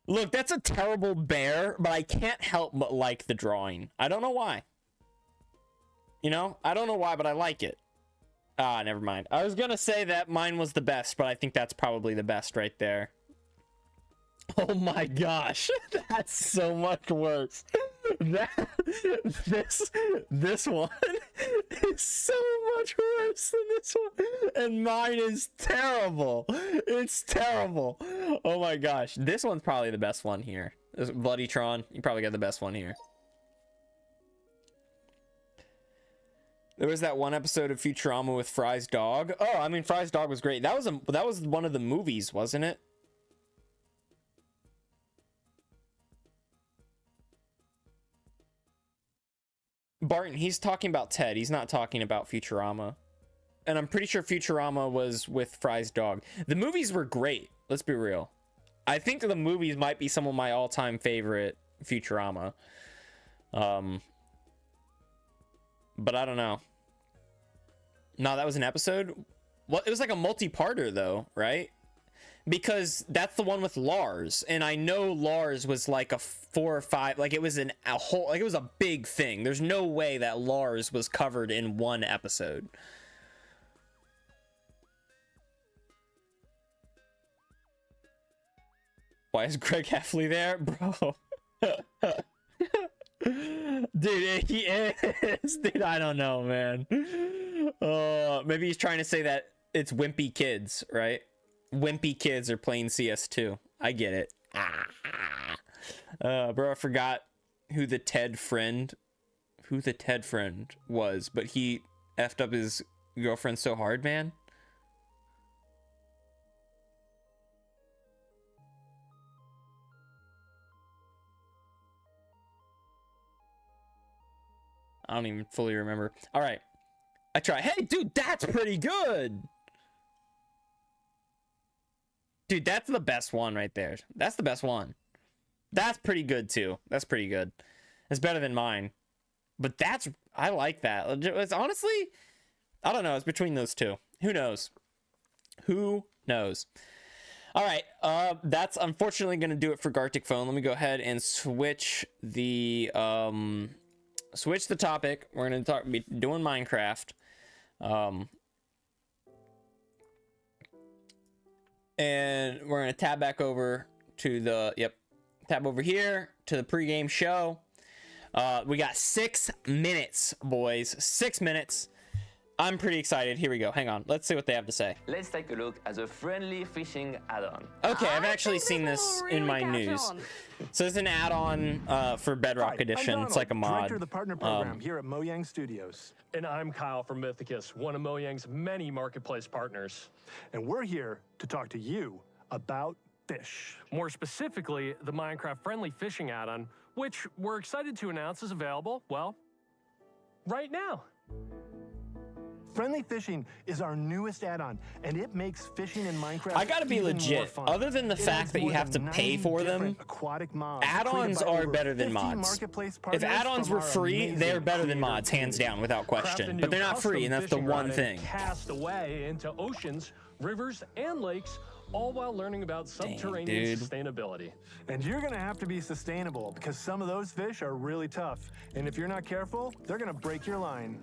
Look, that's a terrible bear, but I can't help but like the drawing. I don't know why. You know, I don't know why, but I like it. Ah, never mind. I was gonna say that mine was the best, but I think that's probably the best right there. Oh my gosh, that's so much worse. This one is so much worse than this one, and mine is terrible. It's terrible. Oh my gosh, this one's probably the best one here. This Bloody Tron, you probably got the best one here. There was that one episode of Futurama with Fry's dog. Oh, I mean, Fry's dog was great. That was one of the movies, wasn't it? Barton, he's talking about Ted. He's not talking about Futurama. And I'm pretty sure Futurama was with Fry's dog. The movies were great. Let's be real. I think the movies might be some of my all-time favorite Futurama. But I don't know. No, that was an episode? Well, it was like a multi-parter though, right? Because that's the one with Lars, and I know Lars was like a 4 or 5, like it was a whole, like it was a big thing. There's no way that Lars was covered in one episode. Why is Greg Heffley there, bro? Dude, he is. Dude, I don't know, man. Maybe he's trying to say that it's wimpy kids, right? Wimpy kids are playing CS2. I get it. Bro, I forgot who the Ted friend was, but he effed up his girlfriend so hard, man. I don't even fully remember. All right. I try. Hey, dude, that's pretty good. Dude, that's the best one right there. That's the best one. That's pretty good, too. That's pretty good. It's better than mine. But that's... I like that. It's honestly... I don't know. It's between those two. Who knows? Who knows? All right. That's unfortunately going to do it for Gartic Phone. Let me go ahead and switch the... switch the topic. We're going to be doing Minecraft. And we're going to tab back over to the, tab over here to the pregame show. We got 6 minutes, boys. 6 minutes. I'm pretty excited. Here we go. Hang on. Let's see what they have to say. Let's take a look at the friendly fishing add-on. Okay, I've actually seen this in my news. So it's an add-on for Bedrock Edition. It's like a mod. Director of the partner program here at Mojang Studios. And I'm Kyle from Mythicus, one of Mojang's many marketplace partners. And we're here to talk to you about fish. More specifically, the Minecraft Friendly Fishing add-on, which we're excited to announce is available, well, right now. Friendly Fishing is our newest add-on, and it makes fishing in Minecraft I gotta be even more legit. fun. Other than the It fact adds that you more have than to pay 90 for them, different aquatic mods add-ons created by are over better than 50 mods. marketplace If partners add-ons from were our free, they're amazing better than creator mods, hands community. down, without Craft a question. new But they're not free, custom and that's the fishing one rod thing. and cast away into oceans, rivers, and lakes, all while learning about subterranean dude. sustainability. And you're gonna have to be sustainable because some of those fish are really tough. And if you're not careful, they're gonna break your line.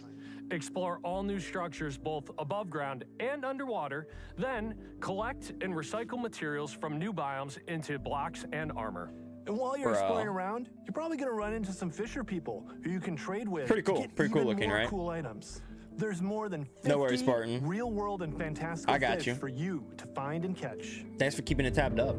Explore all new structures both above ground and underwater, then collect and recycle materials from new biomes into blocks and armor. And while you're Bro. exploring around, you're probably gonna run into some fisher people who you can trade with. Pretty to cool. get Pretty cool even looking, more right? Cool items. There's more than 50 No worries, Spartan. real world and fantastical I got fish you. for you to find and catch. Thanks for keeping it tabbed up.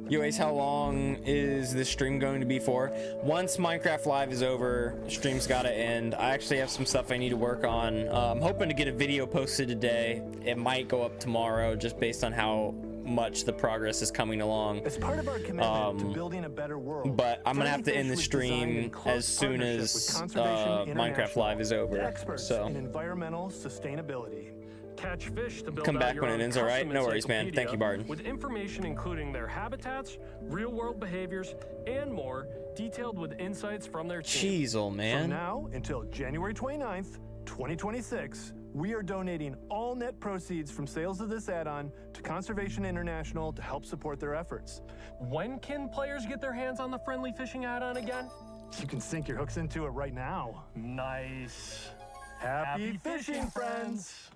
Yo, Ace, how long is this stream going to be for? Once Minecraft Live is over, stream's gotta end. I actually have some stuff I need to work on. I'm hoping to get a video posted today. It might go up tomorrow, just based on how much the progress is coming along. As part of our commitment to building a better world, But I'm gonna have to Friendly end the Fish was designed in stream close as soon partnership as with Conservation Minecraft International, Live is over. experts So in environmental sustainability. Catch fish to build Come out back your when it own ends, all right? custom No worries, man. Thank you, encyclopedia Barton. With information including their habitats, real-world behaviors, and more, detailed with insights from their team. Jeez, old From man. now until January 29th, 2026, we are donating all net proceeds from sales of this add-on to Conservation International to help support their efforts. When can players get their hands on the Friendly Fishing add-on again? You can sink your hooks into it right now. Nice. Happy fishing, friends!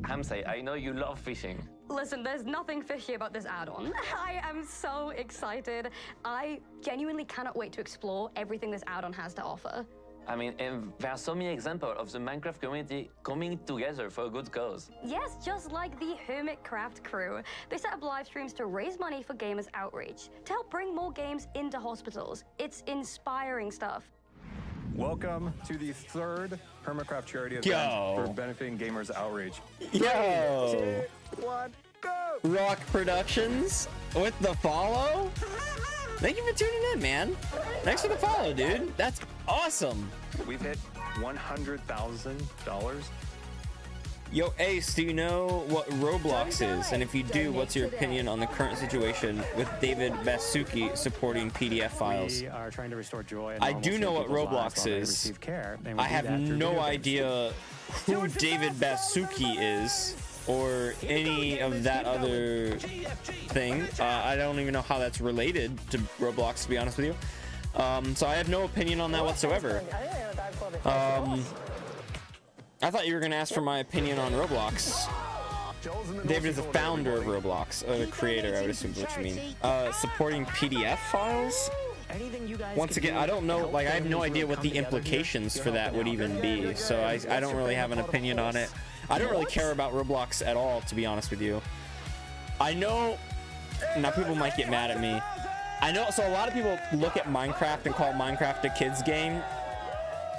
Hamsay, I know you love fishing. Listen, there's nothing fishy about this add-on. I am so excited. I genuinely cannot wait to explore everything this add-on has to offer. I mean, and there are so many examples of the Minecraft community coming together for a good cause. Yes, just like the Hermitcraft crew. They set up live streams to raise money for gamers outreach, to help bring more games into hospitals. It's inspiring stuff. Welcome to the third Hermitcraft charity event Yo. for benefiting gamers outreach. Yo! One, go! Rock Productions with the follow. Thank you for tuning in, man. Thanks for the follow, dude. That's awesome. We've hit $100,000. Yo, Ace, do you know what Roblox is? And if you do, what's your opinion on the current situation with David Basuki supporting PDF files? We are trying to restore joy. I do know what Roblox is. I have no idea who David Basuki is or any of that other thing. I don't even know how that's related to Roblox, to be honest with you. So I have no opinion on that whatsoever. I thought you were going to ask for my opinion on Roblox. David is the founder of Roblox, or the creator, I would assume what you mean. Supporting PDF files? Once again, I don't know, like, I have no idea what the implications for that would even be, so I don't really have an opinion on it. I don't really care about Roblox at all, to be honest with you. I know, now people might get mad at me. I know, so a lot of people look at Minecraft and call Minecraft a kid's game.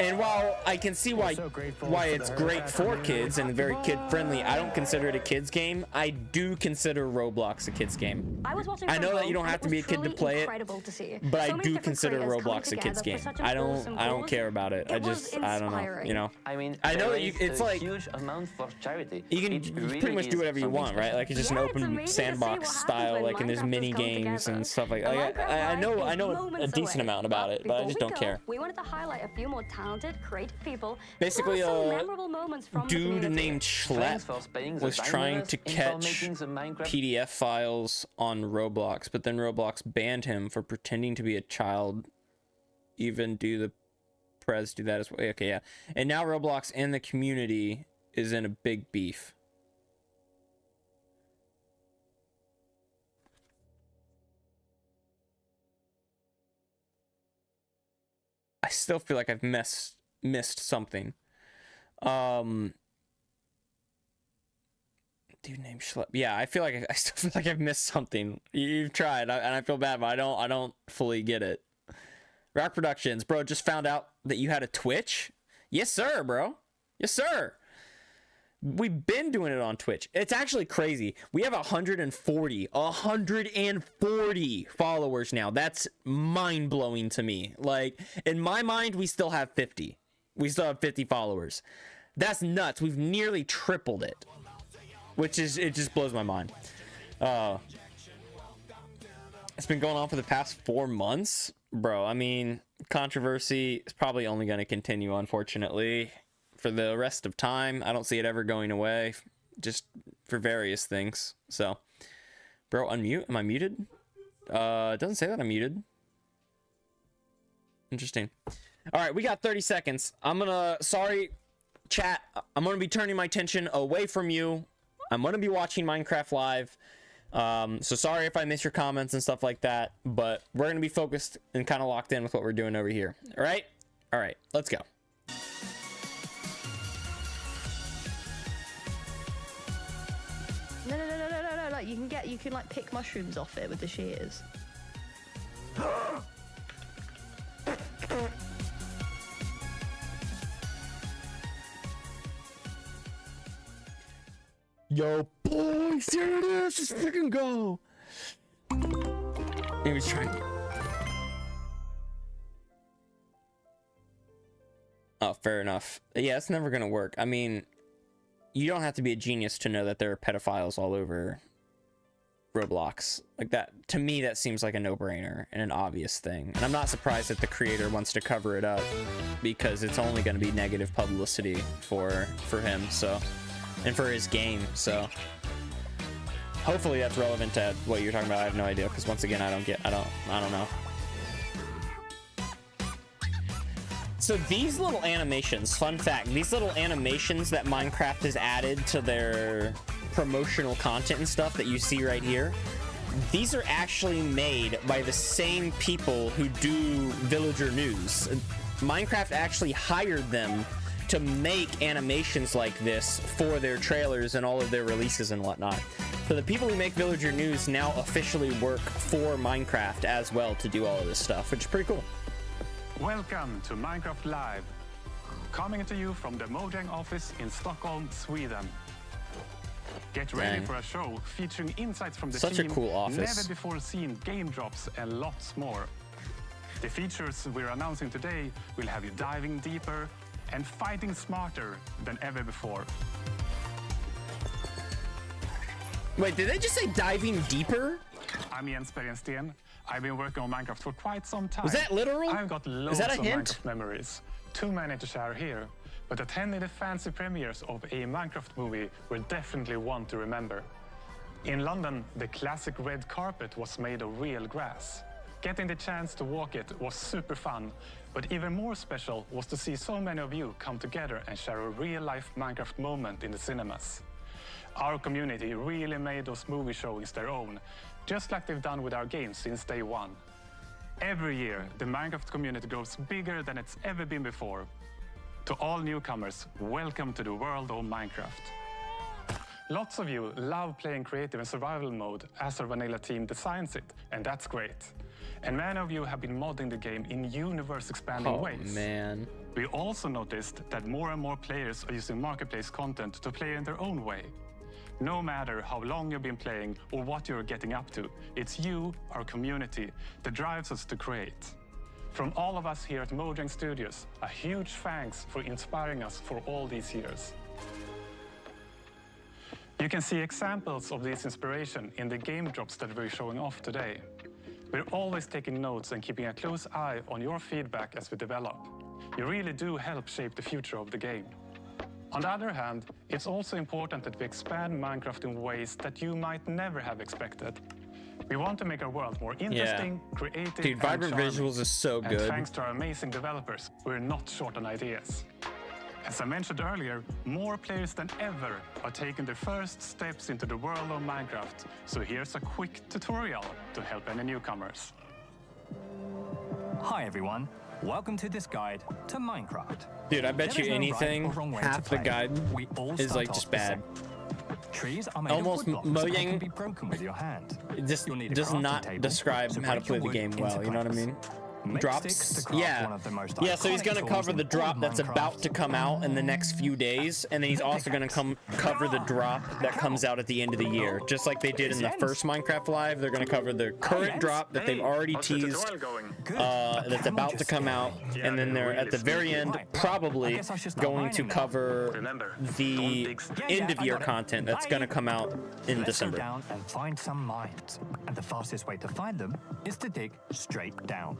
And while I can see why it's great for kids and very kid-friendly, I don't consider it a kid's game. I do consider Roblox a kid's game. I know that you don't have to be a kid to play it, but I do consider Roblox a kid's game. I don't care about it. I don't know, you know. I mean, I know that there is it's a like huge amount for charity. you can It really pretty much do is whatever you something want, right? special. Like it's just an open sandbox style, like, and there's mini games and stuff like that. I know a decent amount about it, but I just don't care. We wanted to highlight a few more talented, creative people. Basically, some memorable moments from the dude community. named Thanks for Schlep spending the was time trying with to us in catch making the Minecraft PDF files on Roblox, but then Roblox banned him for pretending to be a child. Even do the prez do that as well? Okay, yeah. And now Roblox and the community is in a big beef. I still feel like I've missed something. Dude named Schlep. Yeah, I feel like I still feel like I've missed something. You've tried, and I feel bad, but I don't fully get it. Rock Productions, bro, just found out that you had a Twitch. Yes, sir, bro. Yes, sir. We've been doing it on Twitch. It's actually crazy. We have 140 followers now. That's mind-blowing to me. Like, in my mind, we still have 50. We still have 50 followers. That's nuts. We've nearly tripled it. Which is, it just blows my mind. It's been going on for the past 4 months. Bro, I mean, controversy is probably only going to continue, unfortunately, for the rest of time. I don't see it ever going away, just for various things. So, bro, unmute. Am I muted? It doesn't say that I'm muted. Interesting. All right, we got 30 seconds. Sorry, chat. I'm gonna be turning my attention away from you. I'm gonna be watching Minecraft live. So sorry if I miss your comments and stuff like that, but we're gonna be focused and kind of locked in with what we're doing over here. All right, let's go. No. You can like pick mushrooms off it with the shears. Yo, boys, here it is. Let's freaking go. He was trying. Oh, fair enough. Yeah, it's never gonna work. I mean, you don't have to be a genius to know that there are pedophiles all over Roblox. Like that, to me, that seems like a no-brainer and an obvious thing. And I'm not surprised that the creator wants to cover it up because it's only going to be negative publicity for him. So, and for his game. So, hopefully that's relevant to what you're talking about. I have no idea because once again, I don't know. So these little animations, fun fact, these little animations that Minecraft has added to their promotional content and stuff that you see right here, these are actually made by the same people who do villager news. Minecraft actually hired them to make animations like this for their trailers and all of their releases and whatnot. So the people who make villager news now officially work for Minecraft as well to do all of this stuff, which is pretty cool. Welcome to Minecraft Live, coming to you from the Mojang office in Stockholm, Sweden. Get ready for a show featuring insights from the Such a team, cool office. never before seen game drops, and lots more. The features we're announcing today will have you diving deeper and fighting smarter than ever before. Wait, did they just say diving deeper? I'm Jens Bergensten. I've been working on Minecraft for quite some time. Was that literal? I've got loads Is that a of hint? Minecraft memories. Too many to share here. But attending the fancy premieres of a Minecraft movie were definitely one to remember. In London, the classic red carpet was made of real grass. Getting the chance to walk it was super fun, but even more special was to see so many of you come together and share a real-life Minecraft moment in the cinemas. Our community really made those movie showings their own, just like they've done with our games since day one. Every year, the Minecraft community grows bigger than it's ever been before. To all newcomers, welcome to the world of Minecraft. Lots of you love playing creative and survival mode as our vanilla team designs it, and that's great. And many of you have been modding the game in universe-expanding ways. Man. We also noticed that more and more players are using marketplace content to play in their own way. No matter how long you've been playing or what you're getting up to, it's you, our community, that drives us to create. From all of us here at Mojang Studios, a huge thanks for inspiring us for all these years. You can see examples of this inspiration in the game drops that we're showing off today. We're always taking notes and keeping a close eye on your feedback as we develop. You really do help shape the future of the game. On the other hand, it's also important that we expand Minecraft in ways that you might never have expected. We want to make our world more interesting, creative, Dude, and vibrant charming. visuals is so And good. thanks to our amazing developers, we're not short on ideas. As I mentioned earlier, more players than ever are taking their first steps into the world of Minecraft. So here's a quick tutorial to help any newcomers. Hi everyone, welcome to this guide to Minecraft. Dude, I bet There you is no anything, right or wrong way half to the play. guide We all is start like off just the bad. same. Trees are made Almost of wood blocks and Mojang can be broken with your hand. It just You'll need a does crafting not table describe to how to break play your the wood game into well, you know what I pieces. mean? Make Drops, sticks to craft yeah. one of the most Yeah, so he's iconic gonna tools cover in the all drop that's Minecraft. about to come out in the next few days, and then he's also gonna cover the drop that comes out at the end of the year. Just like they did in the first Minecraft Live, they're gonna cover the current drop that they've already teased, that's about to come out, and then they're at the very end probably going to cover the end of year content that's gonna come out in Let's December. go down and find some mines. And the fastest way to find them is to dig straight down.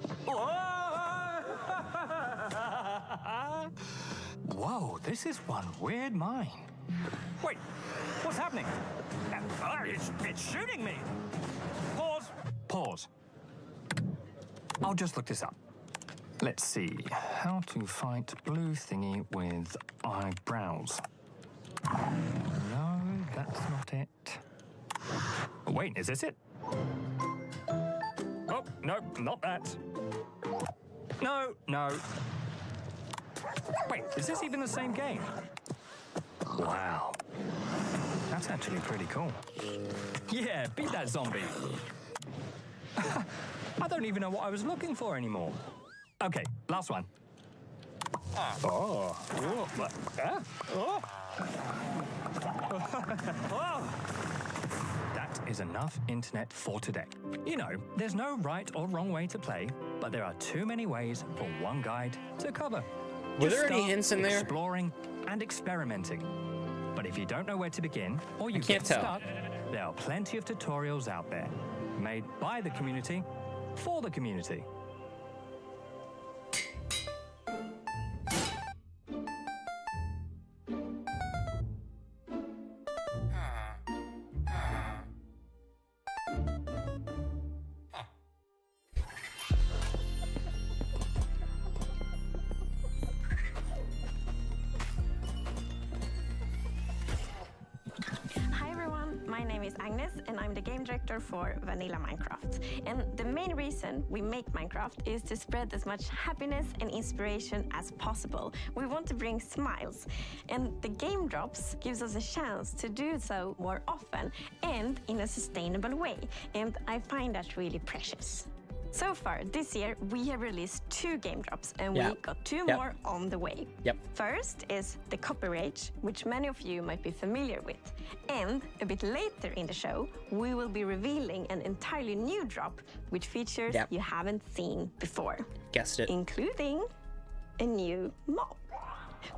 Whoa, this is one weird mine. Wait, what's happening? It's shooting me. Pause. Pause. I'll just look this up. Let's see. How to fight blue thingy with eyebrows. No, that's not it. Oh, wait, is this it? Oh, no, not that. No, no. Wait, is this even the same game? Wow. That's actually pretty cool. Yeah, beat that zombie. I don't even know what I was looking for anymore. Okay, last one. Oh. That is enough internet for today. You know, there's no right or wrong way to play, but there are too many ways for one guide to cover. Were Just there any start hints in there? Exploring and experimenting. But if you don't know where to begin, or you can't get tell. stuck, there are plenty of tutorials out there, made by the community, for the community. Hi everyone, my name is Agnes and I'm the game director for Vanilla Minecraft. And the main reason we make Minecraft is to spread as much happiness and inspiration as possible. We want to bring smiles, and the game drops gives us a chance to do so more often and in a sustainable way. And I find that really precious. So far this year we have released 2 game drops and we got 2 more on the way. First is the Copper Age, which many of you might be familiar with. And a bit later in the show we will be revealing an entirely new drop with features you haven't seen before. Guessed it. Including a new mob.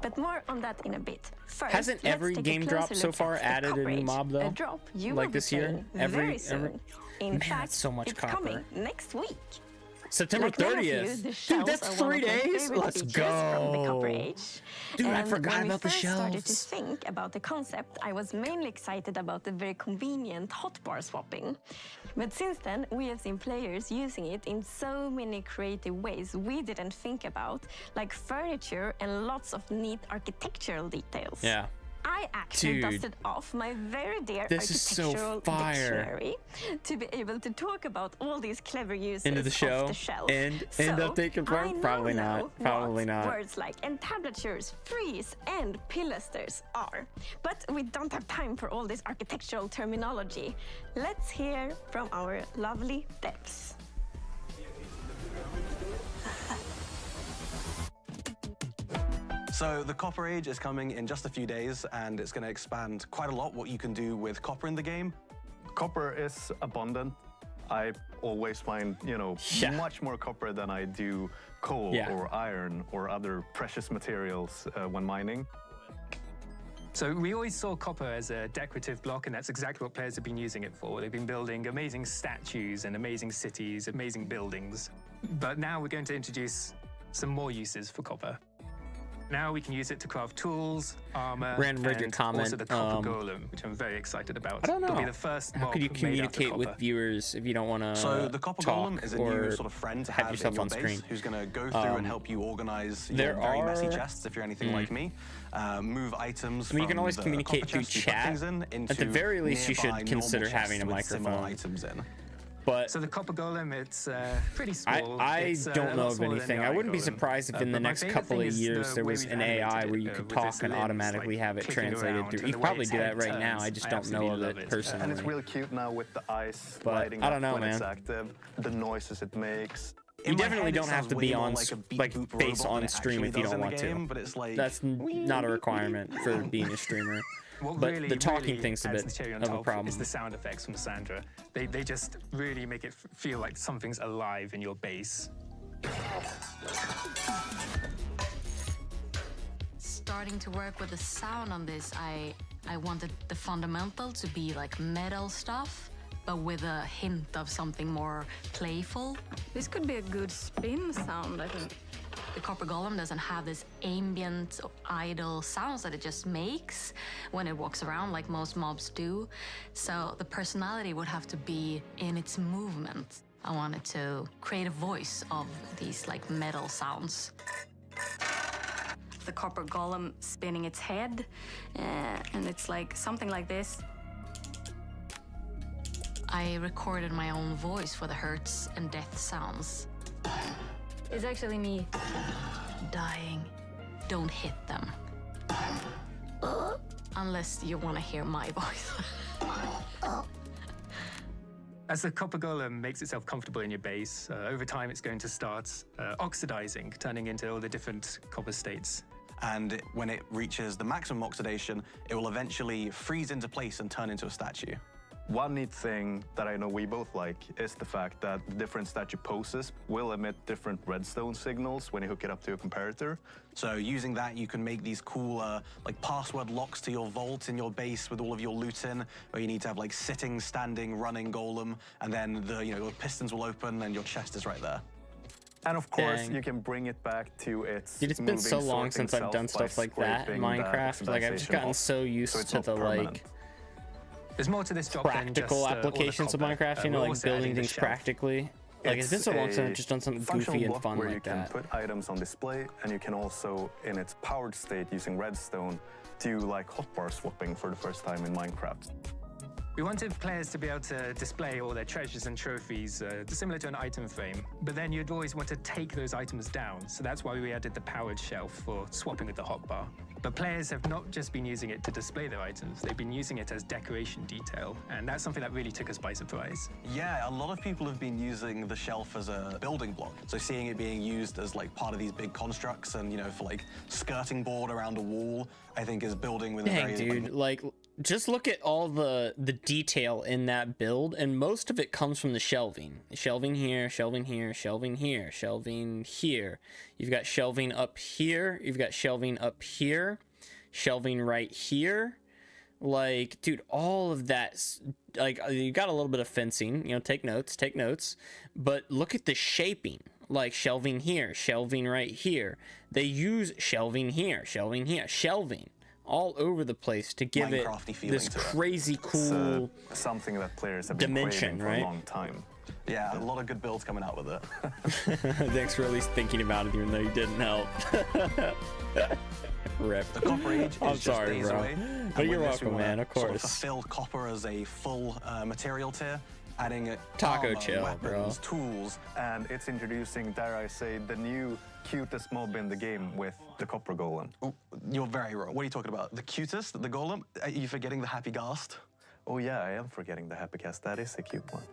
But more on that in a bit. First, Hasn't every game drop so far added a new mob though? A drop you like will this be year? playing very soon. In Man, fact, that's so much it's copper. coming next week. September Like many of you, 30th. the Dude, shells that's are one 3 of my days. favorite Let's features From the Copper go. Age. Dude, I And forgot when about the we first started to shelves. think about the concept, I was mainly excited about the very convenient hotbar swapping. But since then, we have seen players using it in so many creative ways we didn't think about, like furniture and lots of neat architectural details. Yeah. I actually Dude, dusted off my very dear this is so architectural fire. dictionary to be able to talk about all these clever uses Into the show of the shelf. and end up taking part? I now Probably know not. Probably what not. words like entablatures, frieze, and pilasters are. But we don't have time for all this architectural terminology. Let's hear from our lovely devs. So the Copper Age is coming in just a few days, and it's going to expand quite a lot what you can do with copper in the game. Copper is abundant. I always find, much more copper than I do coal or iron or other precious materials when mining. So we always saw copper as a decorative block, and that's exactly what players have been using it for. They've been building amazing statues and amazing cities, amazing buildings. But now we're going to introduce some more uses for copper. Now we can use it to craft tools, armor, Random read your and comment, also the copper golem, which I'm very excited about. I don't know. It'll be the first How mob could you made out of communicate with copper. viewers if you don't want to So the Copper talk Golem is a or new sort of friend to have have yourself in your on base, screen? who's going to go through and help you organize your there very messy are- chests, if you're anything like me. Move items I mean, you can from always the communicate copper through chests you put chat. things in At the into very least, you should nearby consider normal chests having a with similar microphone. items in. But so the copper golem, it's pretty small. I don't know of anything. I wouldn't be surprised if in the next couple of years there was an AI where you could talk and automatically have it translated through. You probably do that right now. I just don't know of it personally. And it's really cute now with the eyes but lighting I don't know, up when man. it's active, the noises it makes. You definitely don't have to be on like face on stream if you don't want to. But it's like that's not a requirement for being a streamer. But really, the talking thing's a bit of a problem. It's the sound effects from Sandra. They just really make it feel like something's alive in your base. Starting to work with the sound on this, I wanted the fundamental to be like metal stuff, but with a hint of something more playful. This could be a good spin sound, I think. The copper golem doesn't have this ambient, idle sounds that it just makes when it walks around like most mobs do. So the personality would have to be in its movement. I wanted to create a voice of these like metal sounds. The copper golem spinning its head, and it's like something like this. I recorded my own voice for the hurts and death sounds. It's actually me dying. Don't hit them. Unless you want to hear my voice. As the copper golem makes itself comfortable in your base, over time it's going to start oxidizing, turning into all the different copper states. And when it reaches the maximum oxidation, it will eventually freeze into place and turn into a statue. One neat thing that I know we both like is the fact that the different statue poses will emit different redstone signals when you hook it up to a comparator. So using that, you can make these cool like password locks to your vault in your base with all of your loot in, where you need to have like sitting, standing, running golem, and then the pistons will open and your chest is right there. And of course, you can bring it back to its. Dude, it's been so long since I've done stuff like that in Minecraft. Like I've just gotten so used to the like. There's more to this job practical than just, applications of Minecraft, you know, like building things practically. Like it's been so long since I've just done something goofy and fun where like you can that. put items on display, and you can also, in its powered state using redstone, do like hotbar swapping for the first time in Minecraft. We wanted players to be able to display all their treasures and trophies, similar to an item frame, but then you'd always want to take those items down, so that's why we added the powered shelf for swapping with the hotbar. But players have not just been using it to display their items, they've been using it as decoration detail, and that's something that really took us by surprise. Yeah, a lot of people have been using the shelf as a building block, so seeing it being used as like part of these big constructs and, for like skirting board around a wall, I think is building with a very... dude, like just look at all the detail in that build, and most of it comes from the shelving. Shelving here, shelving here, shelving here, shelving here. You've got shelving up here, you've got shelving up here, shelving right here. Like, dude, all of that, like, you got a little bit of fencing, take notes, but look at the shaping. Like shelving here, shelving right here. They use shelving here, shelving here, shelving all over the place to give it this crazy cool something that players have been dimension, for right? a long time. Yeah, a lot of good builds coming out with it. Thanks for at least thinking about it, even though you didn't help. Rip. The copper age is I'm sorry, just days bro. away. But you're welcome, man. Of course. Sort of fulfill copper as a full material tier, adding taco armor, chill, weapons, bro. tools, and it's introducing, dare I say, the new cutest mob in the game with the copper golem. Ooh, you're very wrong. What are you talking about? The cutest, the golem? Are you forgetting the happy ghast? Oh yeah, I am forgetting the happy ghast. That is a cute one.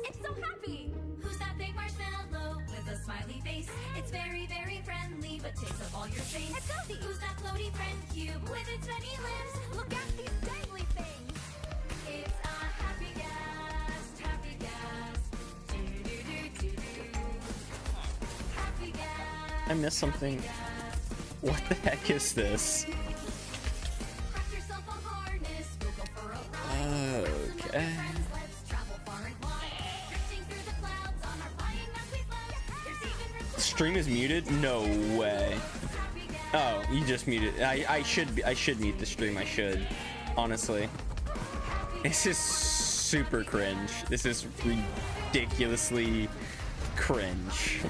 It's so happy! Who's that big marshmallow with a smiley face? It's very, very friendly, but takes up all your space. It's Elsie! Who's that floaty friend cube with its many limbs? Look at these dangly things! It's a happy ghast, happy ghast. Do-do-do-do-do. Happy ghast. I missed something. What the heck is this? Craft yourself a harness, we'll go for a ride. Okay. Stream is muted? No way. Oh, you just muted. I should mute the stream. I should. Honestly. This is super cringe. This is ridiculously cringe.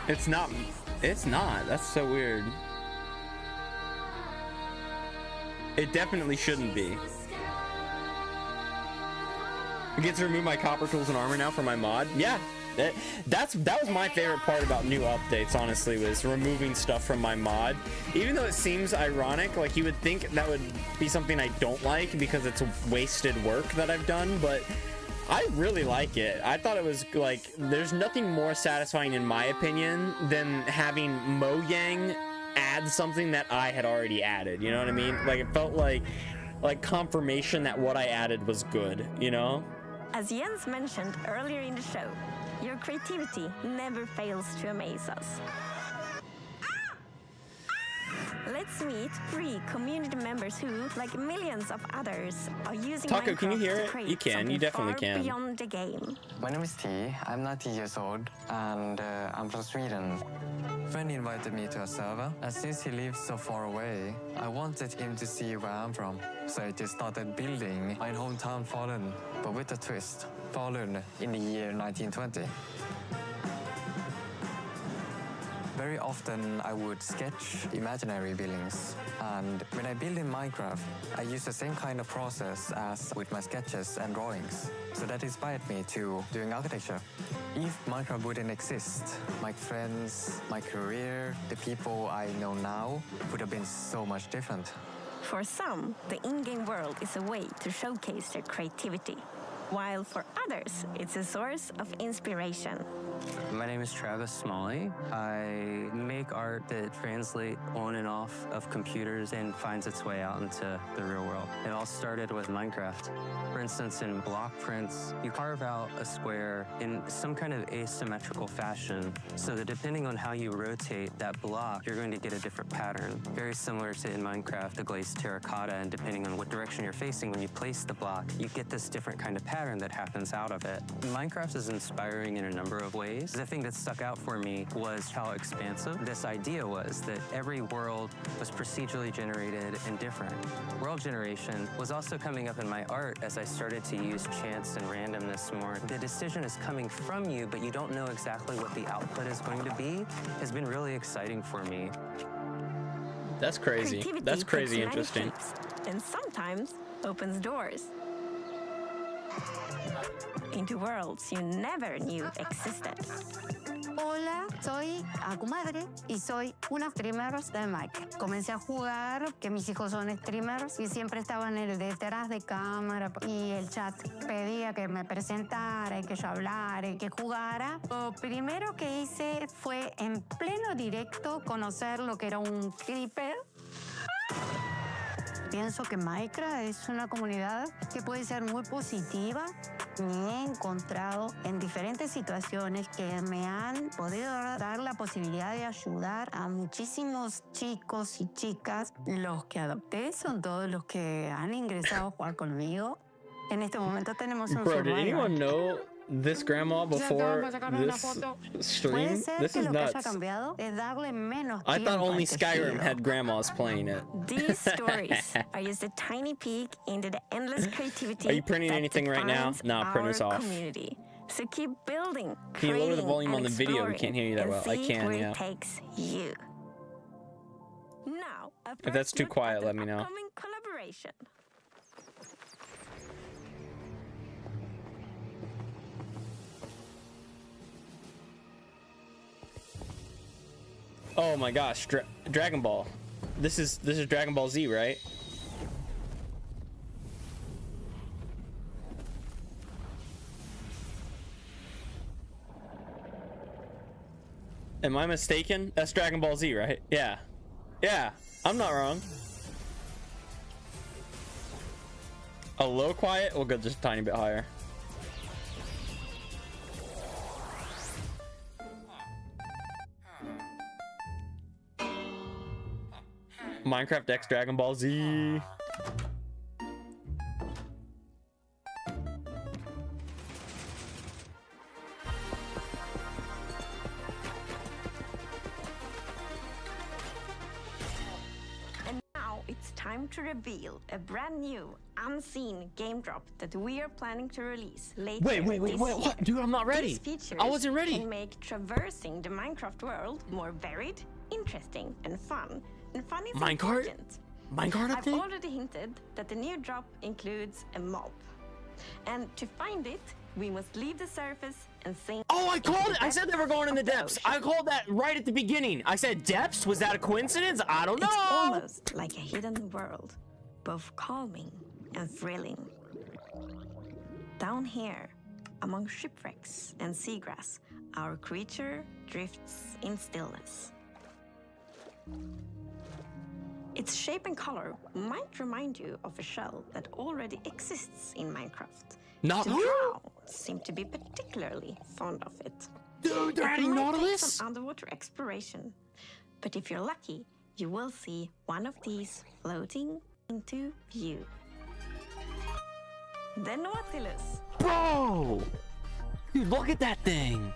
It's not. It's not. That's so weird. It definitely shouldn't be. I get to remove my copper tools and armor now for my mod. Yeah, that was my favorite part about new updates, honestly, was removing stuff from my mod. Even though it seems ironic, like you would think that would be something I don't like because it's wasted work that I've done, but I really like it. I thought it was like, there's nothing more satisfying in my opinion than having Mojang add something that I had already added, you know what I mean? Like it felt like confirmation that what I added was good, you know? As Jens mentioned earlier in the show, your creativity never fails to amaze us. Let's meet 3 community members who, like millions of others, are using Taco, Minecraft can you hear to it? create You can. You something definitely far can. beyond the game. My name is T. I'm 19 years old, and I'm from Sweden. A friend invited me to a server, and since he lives so far away, I wanted him to see where I'm from. So I just started building my hometown Falun, but with a twist. Falun in the year 1920. Very often I would sketch imaginary buildings, and when I build in Minecraft, I use the same kind of process as with my sketches and drawings. So that inspired me to doing architecture. If Minecraft wouldn't exist, my friends, my career, the people I know now would have been so much different. For some, the in-game world is a way to showcase their creativity, while for others, it's a source of inspiration. My name is Travis Smalley. I make art that translates on and off of computers and finds its way out into the real world. It all started with Minecraft. For instance, in block prints, you carve out a square in some kind of asymmetrical fashion so that depending on how you rotate that block, you're going to get a different pattern. Very similar to in Minecraft, the glazed terracotta, and depending on what direction you're facing when you place the block, you get this different kind of pattern that happens out of it. Minecraft is inspiring in a number of ways. The thing that stuck out for me was how expansive this idea was, that every world was procedurally generated and different. World generation was also coming up in my art as I started to use chance and randomness more. The decision is coming from you, but you don't know exactly what the output is going to be, has been really exciting for me. That's crazy. That's crazy interesting. And sometimes opens doors into worlds you never knew existed. Hola, soy Akumadre y soy una streamer de Minecraft. Comencé a jugar, que mis hijos son streamers y siempre estaban detrás de cámara y el chat pedía que me presentara y que yo hablara y que jugara. Lo primero que hice fue en pleno directo conocer lo que era un creeper. Pienso que Minecraft es una comunidad que puede ser muy positiva. Me he encontrado en diferentes situaciones que me han podido dar la posibilidad de ayudar a muchísimos chicos y chicas. Los que adopté son todos los que han ingresado a jugar conmigo. En este momento tenemos un Bro, did anyone know this grandma before this stream? This is nuts. I thought only Skyrim had grandmas playing it. These stories are just a tiny peek into the endless creativity. Are you printing anything right now? Nah, printer's off. Community. So keep building. Can you lower the volume on the video? We can't hear you that well. I can, yeah. It takes you. Now, if that's too quiet, let me know. Upcoming collaboration. Oh my gosh, Dragon Ball. This is Dragon Ball Z, right? Am I mistaken? That's Dragon Ball Z, right? Yeah. Yeah, I'm not wrong. A low quiet? We'll go just a tiny bit higher. Minecraft X Dragon Ball Z. And now it's time time to reveal a brand new, unseen game drop that we are planning to release later Wait, this what? year. Dude, I'm not ready. These features I wasn't ready. can make traversing the Minecraft world more varied, interesting, and fun. And fun is Minecart? important. Minecart I've update? already hinted that the new drop includes a mob. And to find it, we must leave the surface and sink. Oh, I called it. I into said they were going in the depths. I called that right at the beginning. I said depths. Was that a coincidence? I don't know. It's almost like a hidden world, both calming and thrilling. Down here, among shipwrecks and seagrass, our creature drifts in stillness. Its shape and color might remind you of a shell that already exists in Minecraft. Not The drow seem to be particularly fond of it. Dude, they're It adding might take Nautilus? some underwater exploration, but if you're lucky, you will see one of these floating into view. The Nautilus. Bro! Dude, look at that thing.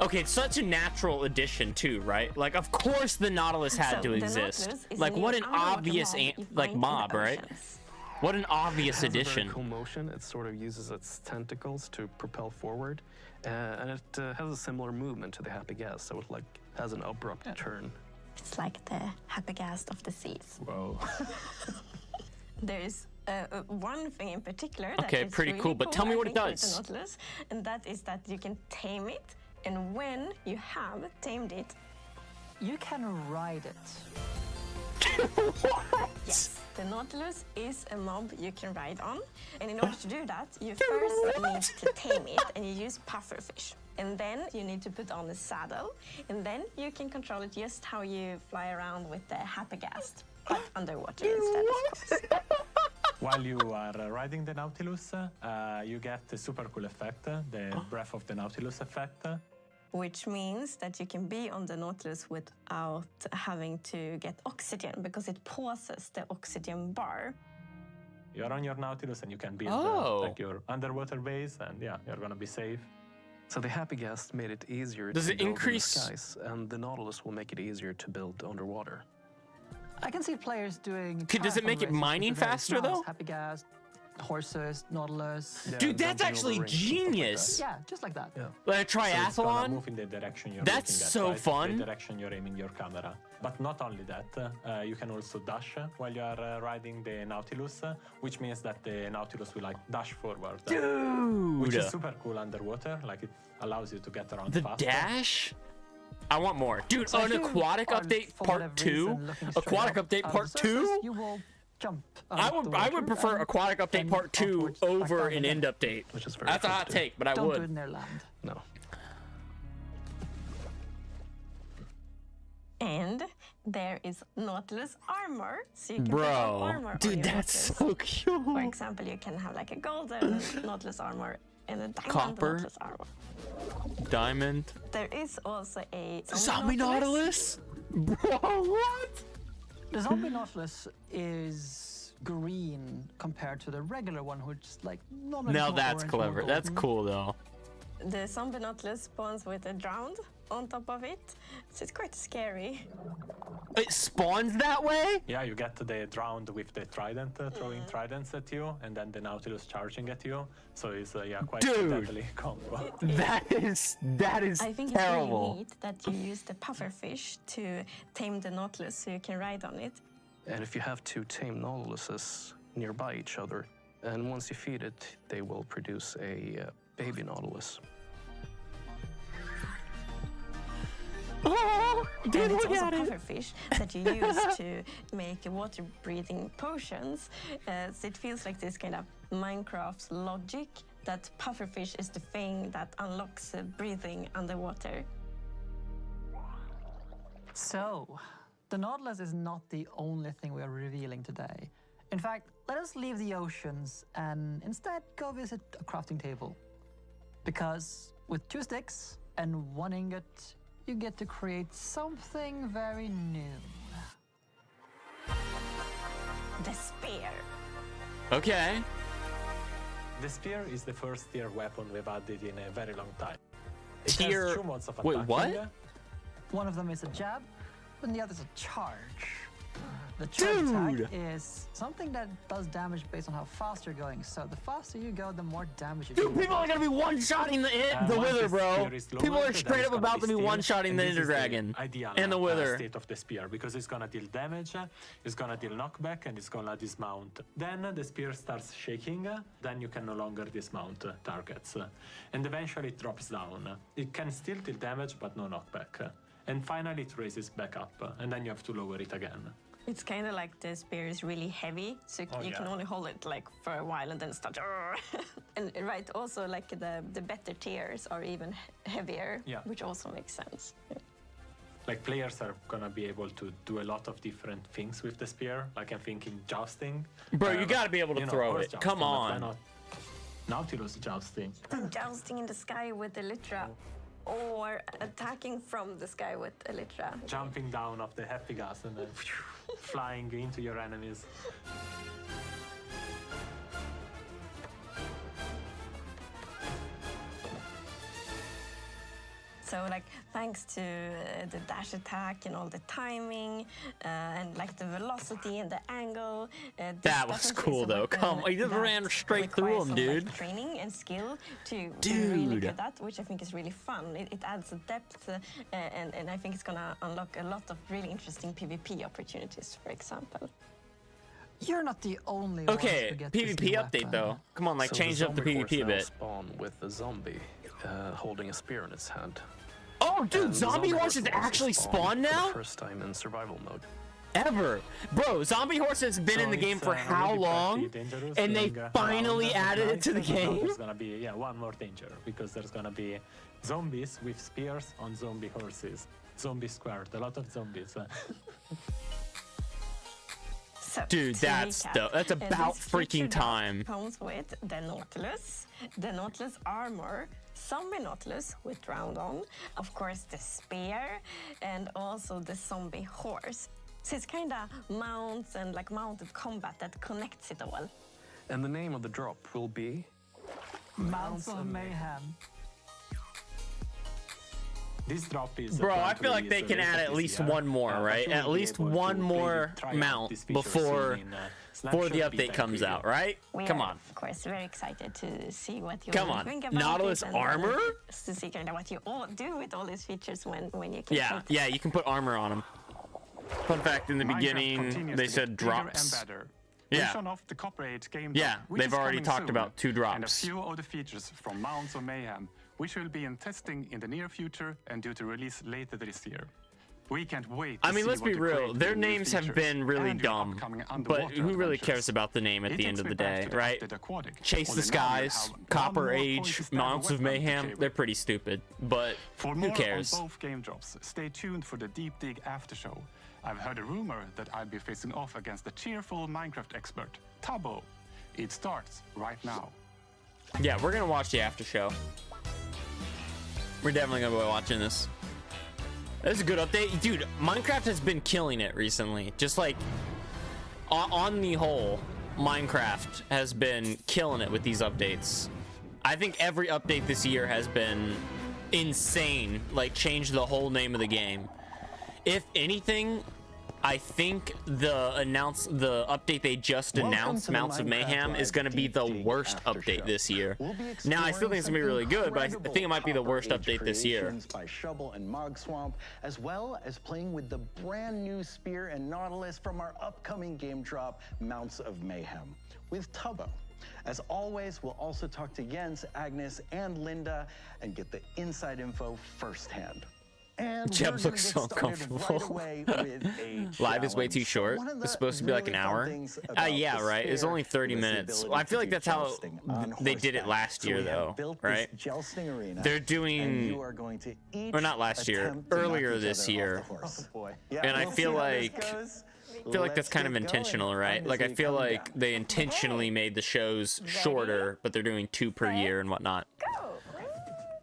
Okay, it's such a natural addition too, right? Like, of course the Nautilus had So, to the exist. Nautilus is Like, a what new an underwater obvious mob you like find in mob, the right? oceans. What an obvious It has addition. a very cool motion. It sort of uses its tentacles to propel forward, and it has a similar movement to the Happy Gas, so it like has an abrupt turn. It's like the Happy-Gast of the seas. Whoa. There's one thing in particular that Okay, is pretty really cool, but tell me I what it think, with does. the Nautilus, and that is that you can tame it, and when you have tamed it, you can ride it. Yes, the Nautilus is a mob you can ride on, and in order to do that, you first need to tame it, and you use pufferfish. And then you need to put on a saddle, and then you can control it just how you fly around with the Happy-Gast, but underwater instead, of course. While you are riding the Nautilus, you get the super cool effect, the Breath of the Nautilus effect. Which means that you can be on the Nautilus without having to get oxygen, because it pauses the oxygen bar. You're on your Nautilus and you can build like your underwater base, and yeah, you're gonna be safe. So the Happy Gas made it easier Does to it build in increase- the skies, and the Nautilus will make it easier to build underwater. I can see players doing. Does it make it triathlon races mining with the various faster, though? mounts, Happy Gas, horses, Nautilus. Yeah, Dude, that's jumping over actually rings and stuff like that. genius. Yeah, just like that. Yeah. Like a So it's gonna triathlon? move in the direction you're That's looking at, so right? fun. The direction you're aiming your camera. But not only that, you can also dash while you are riding the Nautilus, which means that the Nautilus will like dash forward. Which is Dude. super cool underwater. Like it allows you to get around The faster. dash? I want more. Dude, So an if you aquatic are, update for part whatever 2? reason, looking straight Aquatic up update out of part the surface, 2? You will jump. I out of the would water prefer and aquatic update then part 2 afterwards back over down an again. end update. Which is very That's a fun hot to do. take, but I Don't do would. it in their land. No. And there is Nautilus armor, so you can put Bro, on armor on dude, your that's Nautilus. so cute. For example, you can have like a golden Nautilus armor and a diamond Copper. Nautilus armor. Diamond. There is also a Zombie Nautilus? Bro, what? The zombie Nautilus is green compared to the regular one, which is like normally Now more that's orange, more clever. That's golden. cool, though. The zombie Nautilus spawns with a drowned on top of it, so it's quite scary. It spawns that way? Yeah, you get the drowned with the trident, throwing tridents at you, and then the Nautilus charging at you. So it's yeah, quite a Dude. deadly combo. That is I think terrible. it's really neat that you use the pufferfish to tame the Nautilus so you can ride on it. And if you have two tame Nautiluses nearby each other, and once you feed it, they will produce a baby Nautilus. Oh, And dude, it's look also at it. pufferfish that you use to make water-breathing potions. So it feels like this kind of Minecraft logic that pufferfish is the thing that unlocks breathing underwater. So, the Nautilus is not the only thing we are revealing today. In fact, let us leave the oceans and instead go visit a crafting table. Because with 2 sticks and 1 ingot, you get to create something very new. The spear. Okay. The spear is the first tier weapon we've added in a very long time. It Tier- has 2 modes of wait, attacking. what? One of them is a jab, and the other is a charge. The charge attack is something that does damage based on how fast you're going. So the faster you go, the more damage you do. Dude, people are gonna be one-shotting the Wither, bro. People are straight up about to be one-shotting the Ender Dragon and the Wither. State of the spear, because it's gonna deal damage, it's gonna deal knockback, and it's gonna dismount. Then the spear starts shaking, then you can no longer dismount targets. And eventually it drops down. It can still deal damage, but no knockback. And finally it raises back up, and then you have to lower it again. It's kind of like the spear is really heavy, so you can only hold it like for a while and then start. And right, also like the better tiers are even heavier, which also makes sense. Like players are gonna be able to do a lot of different things with the spear. Like I'm thinking jousting. Bro, you gotta be able to throw it. Come on. Nautilus jousting. Jousting in the sky with Elytra. Or attacking from the sky with Elytra. Jumping down off the happy gas and then flying into your enemies. So like thanks to the dash attack and all the timing and like the velocity and the angle. That was cool though. Come on, you just ran straight through him, dude. Like, training and skill to really do that, which I think is really fun. It adds a depth and I think it's gonna unlock a lot of really interesting PvP opportunities, for example. You're not the only okay, ones who get PvP update though. Come on, like so change up the PvP a bit. Spawn with a zombie holding a spear in its hand. Oh, dude, zombie horses actually spawn now? First time in survival mode. Ever. Bro, zombie horses have been in the game for how long? And they finally added it to the game? There's gonna be, one more danger, because there's gonna be zombies with spears on zombie horses. Zombie squared, a lot of zombies. So, dude, that's about freaking time. Comes with the Nautilus armor, zombie Nautilus with round on, of course the spear, and also the zombie horse. So it's kind of mounts and like mounted combat that connects it all. And the name of the drop will be Mounts of Mayhem. This drop is. Bro, I feel like they can add at least one more, right? At least one more mount before the update comes out, right? Come on. Of course, very excited to see what you think about Nautilus armor? To see kind of what you all do with all these features when you can. Yeah, you can put armor on them. Fun fact: in the beginning, they said drops. Yeah. Off the Copper Age game they've already talked about 2 drops. And a few of the features from Mounts of Mayhem, which will be in testing in the near future and due to release later this year. We can't wait to see let's be real. Their names have been really dumb, but who really cares about the name at the end of the day, right? Chase the Skies, Copper Age, Mounts of Mayhem, they're pretty stupid, but who cares? For more on both game drops, stay tuned for the Deep Dig after show. I've heard a rumor that I'll be facing off against the cheerful Minecraft expert, Tubbo. It starts right now. Yeah, we're gonna watch the after show. We're definitely gonna be watching this. This is a good update. Dude, Minecraft has been killing it recently. Just like, on the whole, Minecraft has been killing it with these updates. I think every update this year has been insane. Like, changed the whole name of the game. If anything, I think the update they just announced, Mounts of Mayhem, is going to be the worst update this year. Now, I still think it's going to be really good, but I think it might be the worst update this year. By Shovel and Mog Swamp, as well as playing with the brand new Spear and Nautilus from our upcoming game drop, Mounts of Mayhem, with Tubbo. As always, we'll also talk to Jens, Agnes, and Linda and get the inside info firsthand. And Jeb looks so uncomfortable. Live is way too short. It's supposed to be like an hour. Yeah, right. It's only 30 minutes. I feel like that's how they did it last year, though, right? They're doing, or not last year, earlier this year. And I feel like that's kind of intentional, right? Like, I feel like they intentionally made the shows shorter, but they're doing 2 per year and whatnot.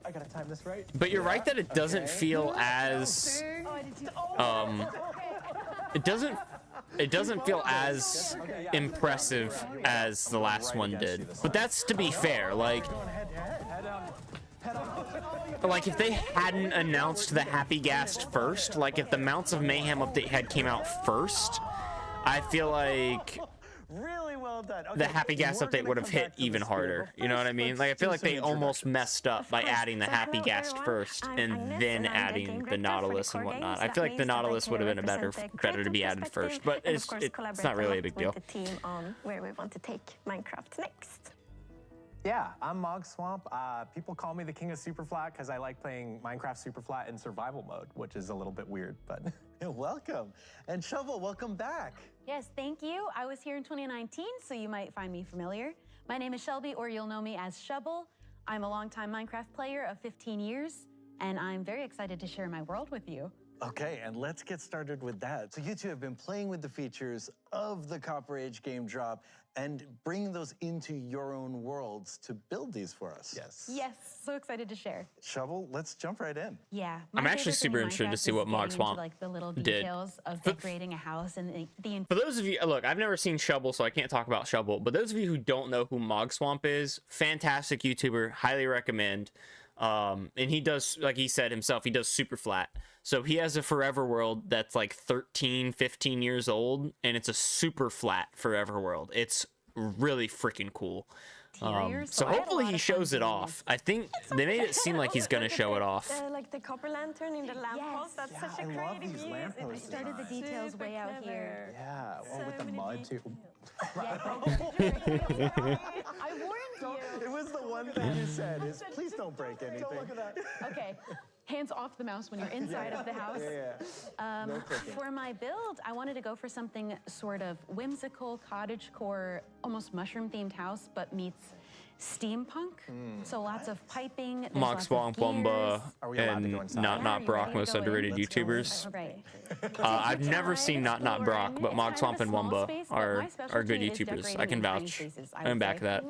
I gotta time this right. But you're right that it doesn't feel as it doesn't feel as impressive as the last one did. But that's to be fair. Like if they hadn't announced the Happy Ghast first, like if the Mounts of Mayhem update had came out first, I feel like Really well done. the Okay, Happy Gas we're update gonna would have come hit back to even this video, harder. but You know what I first, mean? let's Like I feel do like some they almost introductions. messed up by adding the So Happy hello, Gas everyone. first I'm and Agnes, then and I'm the adding game the director for Nautilus core and whatnot. games. I That feel like the means that I Nautilus can would have been represent the better to be creative added first, perspective but and it's of course it's collaborate not really a lot big with deal. the team on where we want to take Minecraft next. Yeah, I'm Mog Swamp. People call me the king of Superflat because I like playing Minecraft Superflat in survival mode, which is a little bit weird, but... Welcome. And Shovel, welcome back. Yes, thank you. I was here in 2019, so you might find me familiar. My name is Shelby, or you'll know me as Shovel. I'm a longtime Minecraft player of 15 years, and I'm very excited to share my world with you. Okay, and let's get started with that. So you two have been playing with the features of the Copper Age game drop and bringing those into your own worlds to build these for us. Yes. Yes, so excited to share. Shovel, let's jump right in. Yeah. I'm actually super interested to see what Mog Swamp like the little did. details of decorating a house and the For those of you, look, I've never seen Shovel, so I can't talk about Shovel. But those of you who don't know who Mog Swamp is, fantastic YouTuber, highly recommend. And he does, like he said himself, he does super flat. So he has a forever world that's like 13, 15 years old, and it's a super flat forever world. It's really freaking cool. So hopefully he shows it off. I think they made it seem like he's gonna show it off. Like the copper lantern in the lamppost, that's such a creative use. It started the details way out here. Yeah, well, with the mud, too. I warned you. It was the one thing you said is, please don't break anything. Don't look at that. Okay, hands off the mouse when you're inside of the house. No clicking. For my build, I wanted to go for something sort of whimsical, cottagecore, almost mushroom-themed house, but meets steampunk. So lots of piping. there's Mog lots of Swamp, Wumba, gears. and Not Brock, most underrated YouTubers. Right. I've never seen Not Brock, but Mog Swamp and Wumba are good YouTubers. I can vouch. I'm back that.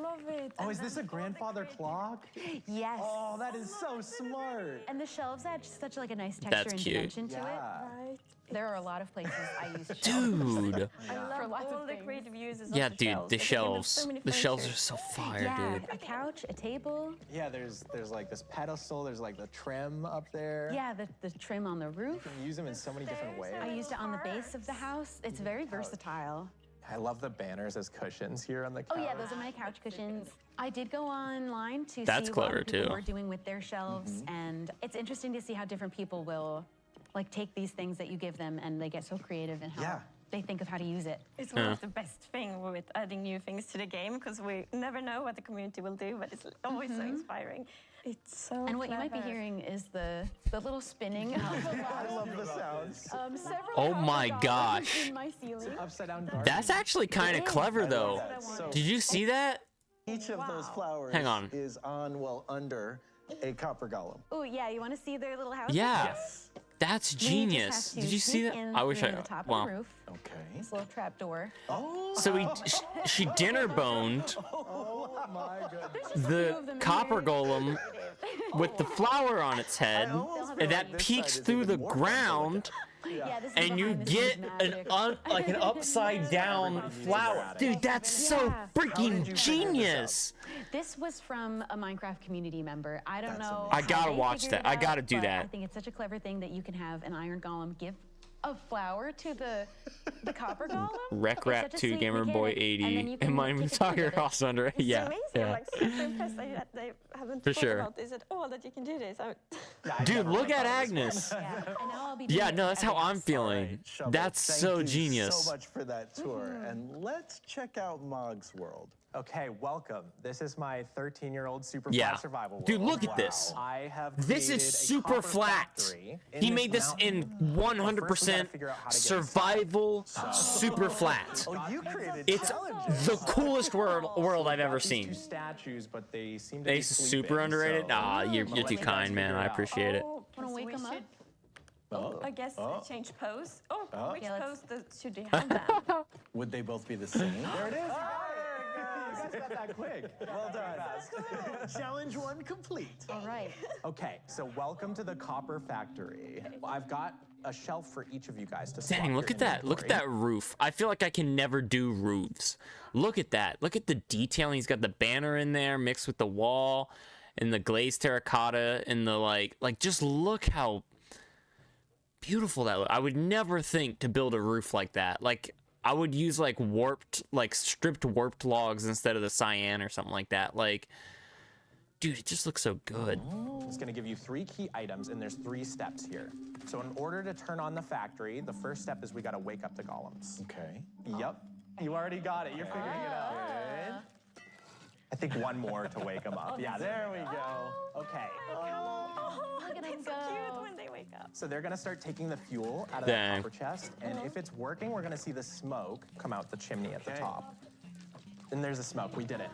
Oh, is this a grandfather clock? Yes. Oh, that is so smart. And the shelves add such like a nice texture That's and cute. dimension to it. Right. There are a lot of places I use shelves. Dude. I love For lots all of the things. creative uses Yeah, of the dude, shelves. the Like, you can have shelves. so many The shelves are furnitures. so fire, Yeah, dude. a couch, a table. Yeah, there's like this pedestal, there's like the trim up there. Yeah, the trim on the roof. You can use them in so many different ways. I used it on the base of the house. It's very versatile. I love the banners as cushions here on the couch. Oh yeah, those are my couch cushions. I did go online to That's see clever, what people too. were doing with their shelves, and it's interesting to see how different people will like take these things that you give them and they get so creative in how they think of how to use it. It's one of the best things with adding new things to the game because we never know what the community will do, but it's always so inspiring. It's so And what you might be clever. hearing is the little spinning. I love the sounds. Several Oh house my dogs gosh. in my ceiling. Upside down garden. That's actually kind of clever, though. Did you see that? Each of those flowers Hang on. is on, well, under a copper golem. Oh yeah, you want to see their little house? Yeah. That's Then you just genius. have to Did you see sneak that? in I wish through I. the top Wow. of the roof. Okay. This little trap door. Oh. So she dinner boned Oh my goodness. the copper golem with the flower on its head, and that peeks through the ground, Yeah, this is and you behind the get scenes an magic. upside down flower. Dude, that's so freaking genius. This was from a Minecraft community member. I don't know. I gotta how they watch figured that. it I gotta out, do but that. I think it's such a clever thing that you can have an iron golem give a flower to the copper golem. Rec It's Rap such a 2 sweet Gamer Boy mechanic. And then 80 you and can my take a Soccer picture of it. Cross under. It's Yeah. amazing. Yeah. I'm like super impressed that they haven't For thought sure. about this at all, that you can do this. Dude, look at Agnes. And now I'll be doing Yeah, it no, that's how I'm evidence. feeling. Shovel, That's thank so you genius. so much for that tour. And let's check out Mog's world. Okay, welcome. This is my 13-year-old super Yeah. flat survival world. Dude, look at this. I have This is created a super copper flat. factory He made this in 100% survival super flat. Oh, you created It's the coolest world I've ever seen. Two statues, but they seem to Ace be is super sleeping, underrated. so Nah, you're I'm gonna too let you kind, guys man. figure I it out. appreciate it. Oh, Wanna wake we him up? should- I guess change pose. Which Yeah, pose should you have then? Would they both be the same? There it is. You guys got that quick. Well done. Challenge 1 complete. All right. Okay, so welcome to the Copper Factory. I've got a shelf for each of you guys to swap Dang, look your at that. Look at inventory. that roof. I feel like I can never do roofs. Look at that. Look at the detailing. He's got the banner in there mixed with the wall and the glazed terracotta and the like just look how beautiful that looks. I would never think to build a roof like that. Like I would use like stripped warped logs instead of the cyan or something like that. Like, dude, it just looks so good. It's going to give you 3 key items, and there's 3 steps here. So in order to turn on the factory, the first step is we got to wake up the golems. Okay. Yep. You already got it. You're figuring it out. Good. I think one more to wake them up. Yeah, there we go. Okay. Look at them So cute when they wake up. So they're going to start taking the fuel out of Dang. the copper chest, and if it's working, we're going to see the smoke come out the chimney at the top. And there's the smoke. We did it.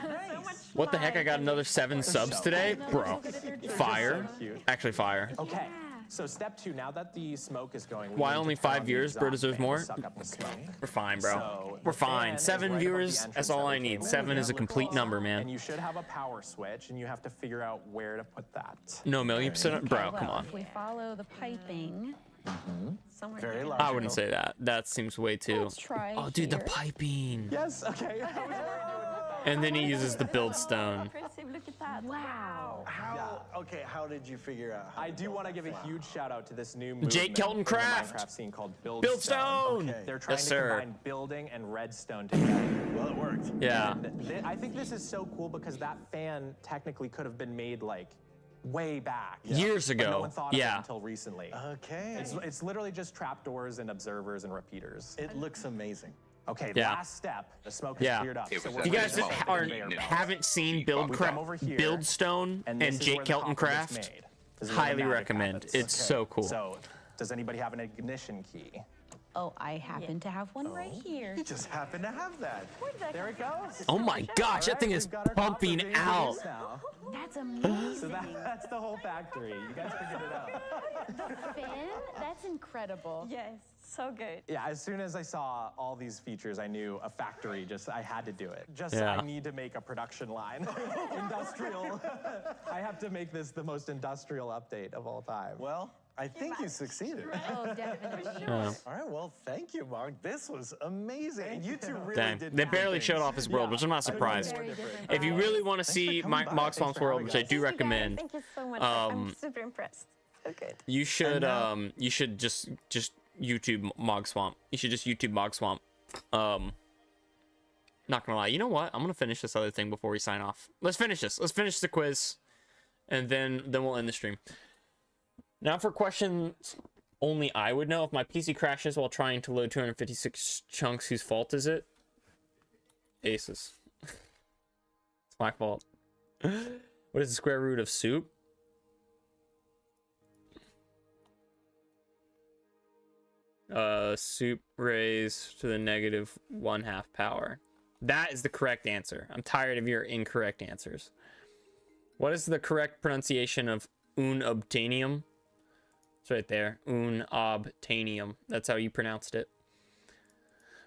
So much What the heck? I got another 7 subs today, bro. Fire. So cute. Actually, fire. Okay. So step 2, now that the smoke is going, we Why need to only turn 5 on the viewers? Bro exhaust deserves fan to more. suck up the smoke. We're fine, bro. So We're the fan fine. is 7 right above viewers. the That's entrance all that I we need. came in. 7 is a complete number, And man. you should have a power switch, and you have to figure out where to put that. No, million%. Bro, Well, come on. if we follow the piping, somewhere Very here. large. I wouldn't say that. That seems way too. Let's try Oh, dude, the here. piping. Yes, okay. I was already doing that. And then he uses the build stone. Impressive, look at that. Wow. Okay, how did you figure out? I do want to give a huge shout out to this new movement Jake Kelton in the Craft. Minecraft scene called Build stone. Okay. They're trying Yes, to sir. combine building and redstone together. Well, it worked. Yeah. And I think this is so cool because that fan technically could have been made like way back. Years But no ago. one thought of Yeah. it until recently. Okay. It's literally just trapdoors and observers and repeaters. It looks amazing. Okay, Yeah. last step. The smoke is Yeah. cleared up. So If you guys haven't seen Build Stone and this is Jake where the Kelton copper gets Craft, made. This is where the highly magic recommend. happens. It's so cool. So, does anybody have an ignition key? Oh, I happen to have one right here. You just happen to have that. There it goes. Oh my gosh, that thing is pumping out. That's amazing. So that's the whole factory. You guys figured it out. The fin? That's incredible. Yes, so good. Yeah, as soon as I saw all these features, I knew a factory, I had to do it. Yeah. I need to make a production line. Industrial. I have to make this the most industrial update of all time. Well, I think you succeeded. Oh, definitely. Yeah. All right, well, thank you, Mark. This was amazing. And you two really Dang. did They cool barely things. showed off his world, which I'm not surprised. If you really want to see Mog Swamp's world, which I do recommend, Thank you so much. I'm super impressed. So good. you should just YouTube Mog Swamp. You should just YouTube Mog Swamp. Not gonna lie. You know what? I'm gonna finish this other thing before we sign off. Let's finish this. Let's finish the quiz, and then we'll end the stream. Now for questions only I would know. If my PC crashes while trying to load 256 chunks, whose fault is it? Ace's. It's my fault. What is the square root of soup? Soup raised to the -1/2 power. That is the correct answer. I'm tired of your incorrect answers. What is the correct pronunciation of unobtainium? It's right there. Unobtainium. That's how you pronounced it.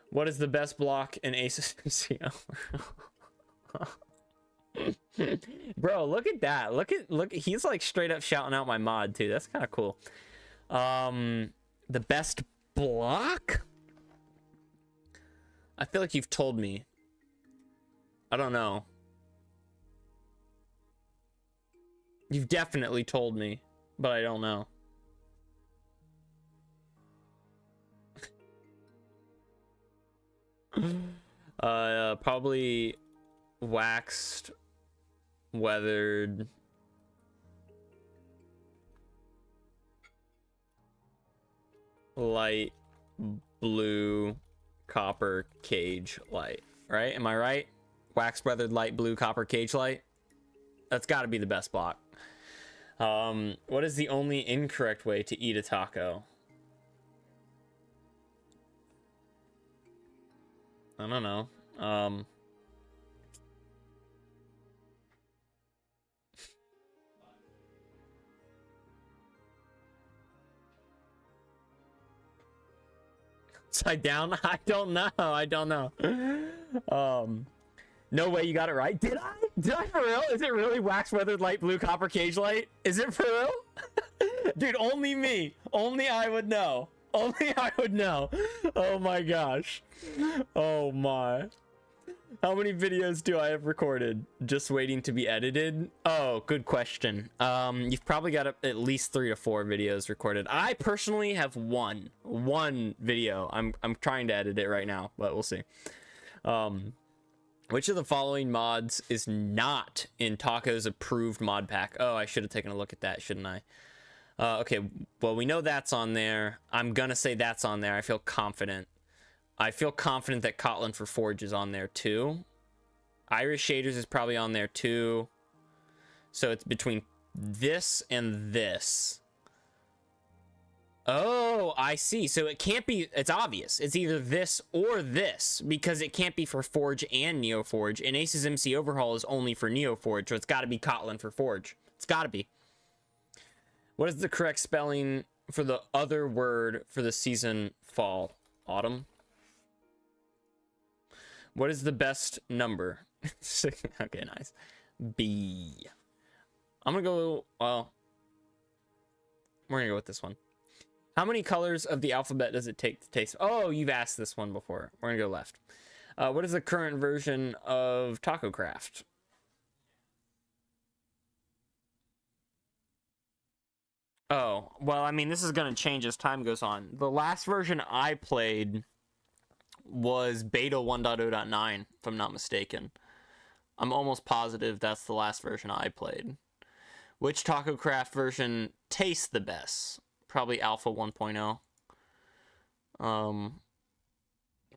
What is the best block in A.C.E? Bro, look at that. Look. He's like straight up shouting out my mod too. That's kind of cool. The best block? I feel like you've told me. I don't know. You've definitely told me, but I don't know. Probably waxed, weathered, light blue copper cage light, right? Am I right? Wax weathered light blue copper cage light. That's got to be the best block. What is the only incorrect way to eat a taco? I don't know. Upside down? I don't know. No way you got it right. Did I for real? Is it really wax weathered light blue copper cage light? Is it for real? Dude, only me. Only I would know. Only I would know. Oh my gosh. Oh my. How many videos do I have recorded just waiting to be edited? Oh, good question. You've probably got at least 3 to 4 videos recorded. I personally have one video. I'm trying to edit it right now, but we'll see. Which of the following mods is not in Taco's approved mod pack? Oh, I should have taken a look at that, shouldn't I? Okay, well, we know that's on there. I'm gonna say that's on there. I feel confident. I feel confident that Kotlin for Forge is on there too. Iris Shaders is probably on there too. So it's between this and this. Oh, I see. So it can't be, it's obvious. It's either this or this, because it can't be for Forge and NeoForge. And Ace's MC Overhaul is only for NeoForge, so it's got to be Kotlin for Forge. It's got to be. What is the correct spelling for the other word for the season fall? Autumn? What is the best number? Okay, nice. B. I'm gonna go, well, we're gonna go with this one. How many colors of the alphabet does it take to taste? Oh, you've asked this one before. We're gonna go left. What is the current version of Taco Craft? Oh, well, I mean, this is gonna change as time goes on. The last version I played was beta 1.0.9, if I'm not mistaken. I'm almost positive that's the last version I played. Which Taco Craft version tastes the best? Probably Alpha 1.0.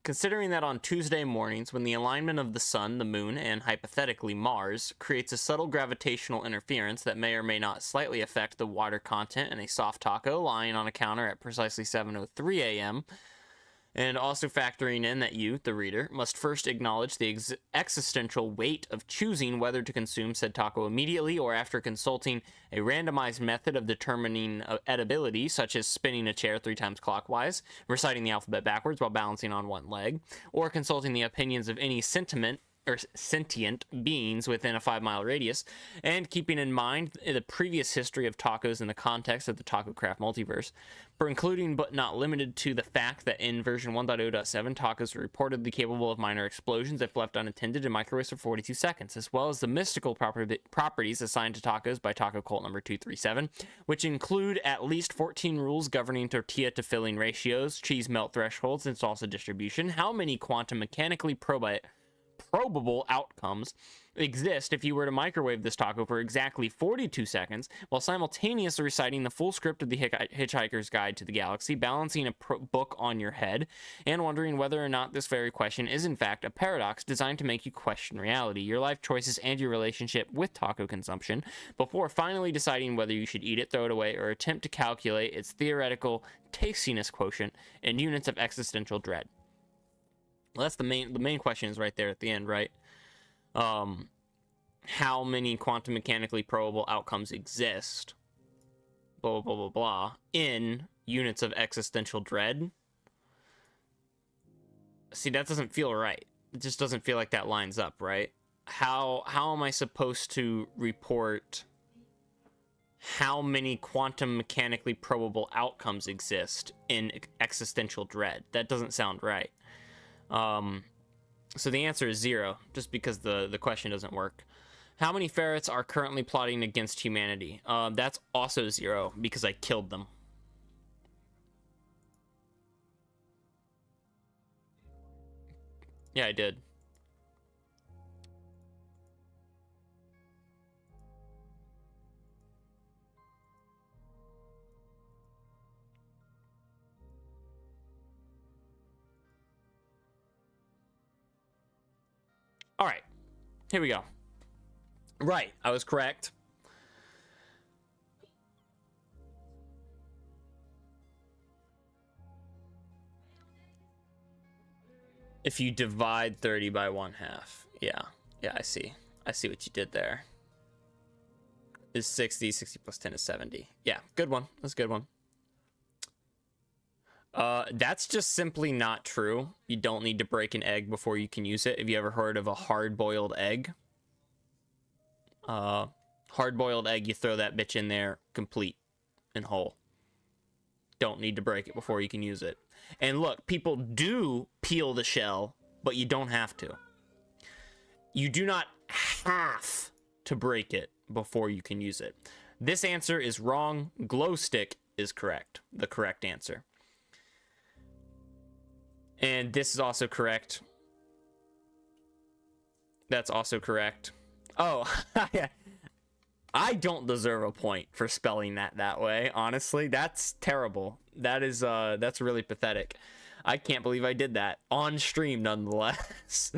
Considering that on Tuesday mornings, when the alignment of the sun, the moon, and hypothetically Mars creates a subtle gravitational interference that may or may not slightly affect the water content in a soft taco lying on a counter at precisely 7:03 a.m., and also factoring in that you, the reader, must first acknowledge the existential weight of choosing whether to consume said taco immediately or after consulting a randomized method of determining edibility, such as spinning a chair 3 times clockwise, reciting the alphabet backwards while balancing on one leg, or consulting the opinions of any sentient beings within a 5-mile radius, and keeping in mind the previous history of tacos in the context of the Taco Craft multiverse, for including but not limited to the fact that in version 1.0.7 tacos are reportedly capable of minor explosions if left unattended in microwaves for 42 seconds, as well as the mystical properties assigned to tacos by Taco Cult number 237, which include at least 14 rules governing tortilla to filling ratios, cheese melt thresholds, and salsa distribution. How many quantum mechanically probable outcomes exist if you were to microwave this taco for exactly 42 seconds while simultaneously reciting the full script of the Hitchhiker's Guide to the Galaxy, balancing a book on your head, and wondering whether or not this very question is in fact a paradox designed to make you question reality, your life choices, and your relationship with taco consumption before finally deciding whether you should eat it, throw it away, or attempt to calculate its theoretical tastiness quotient in units of existential dread. Well, that's the main question is right there at the end, right? How many quantum mechanically probable outcomes exist, blah, blah, blah, blah, in units of existential dread? See, that doesn't feel right. It just doesn't feel like that lines up, right? How am I supposed to report how many quantum mechanically probable outcomes exist in existential dread? That doesn't sound right. So the answer is 0, just because the question doesn't work. How many ferrets are currently plotting against humanity? That's also 0, because I killed them. Yeah, I did. All right, here we go. Right, I was correct. If you divide 30 by 1/2. Yeah, I see. I see what you did there. Is 60, 60 plus 10 is 70. Yeah, good one. That's a good one. That's just simply not true. You don't need to break an egg before you can use it. Have you ever heard of a hard-boiled egg? Hard-boiled egg, you throw that bitch in there complete and whole. Don't need to break it before you can use it. And look, people do peel the shell, but you don't have to. You do not have to break it before you can use it. This answer is wrong. Glow stick is correct. The correct answer. And this is also correct. That's also correct. Oh, I don't deserve a point for spelling that way. Honestly, that's terrible. That is that's really pathetic. I can't believe I did that on stream nonetheless.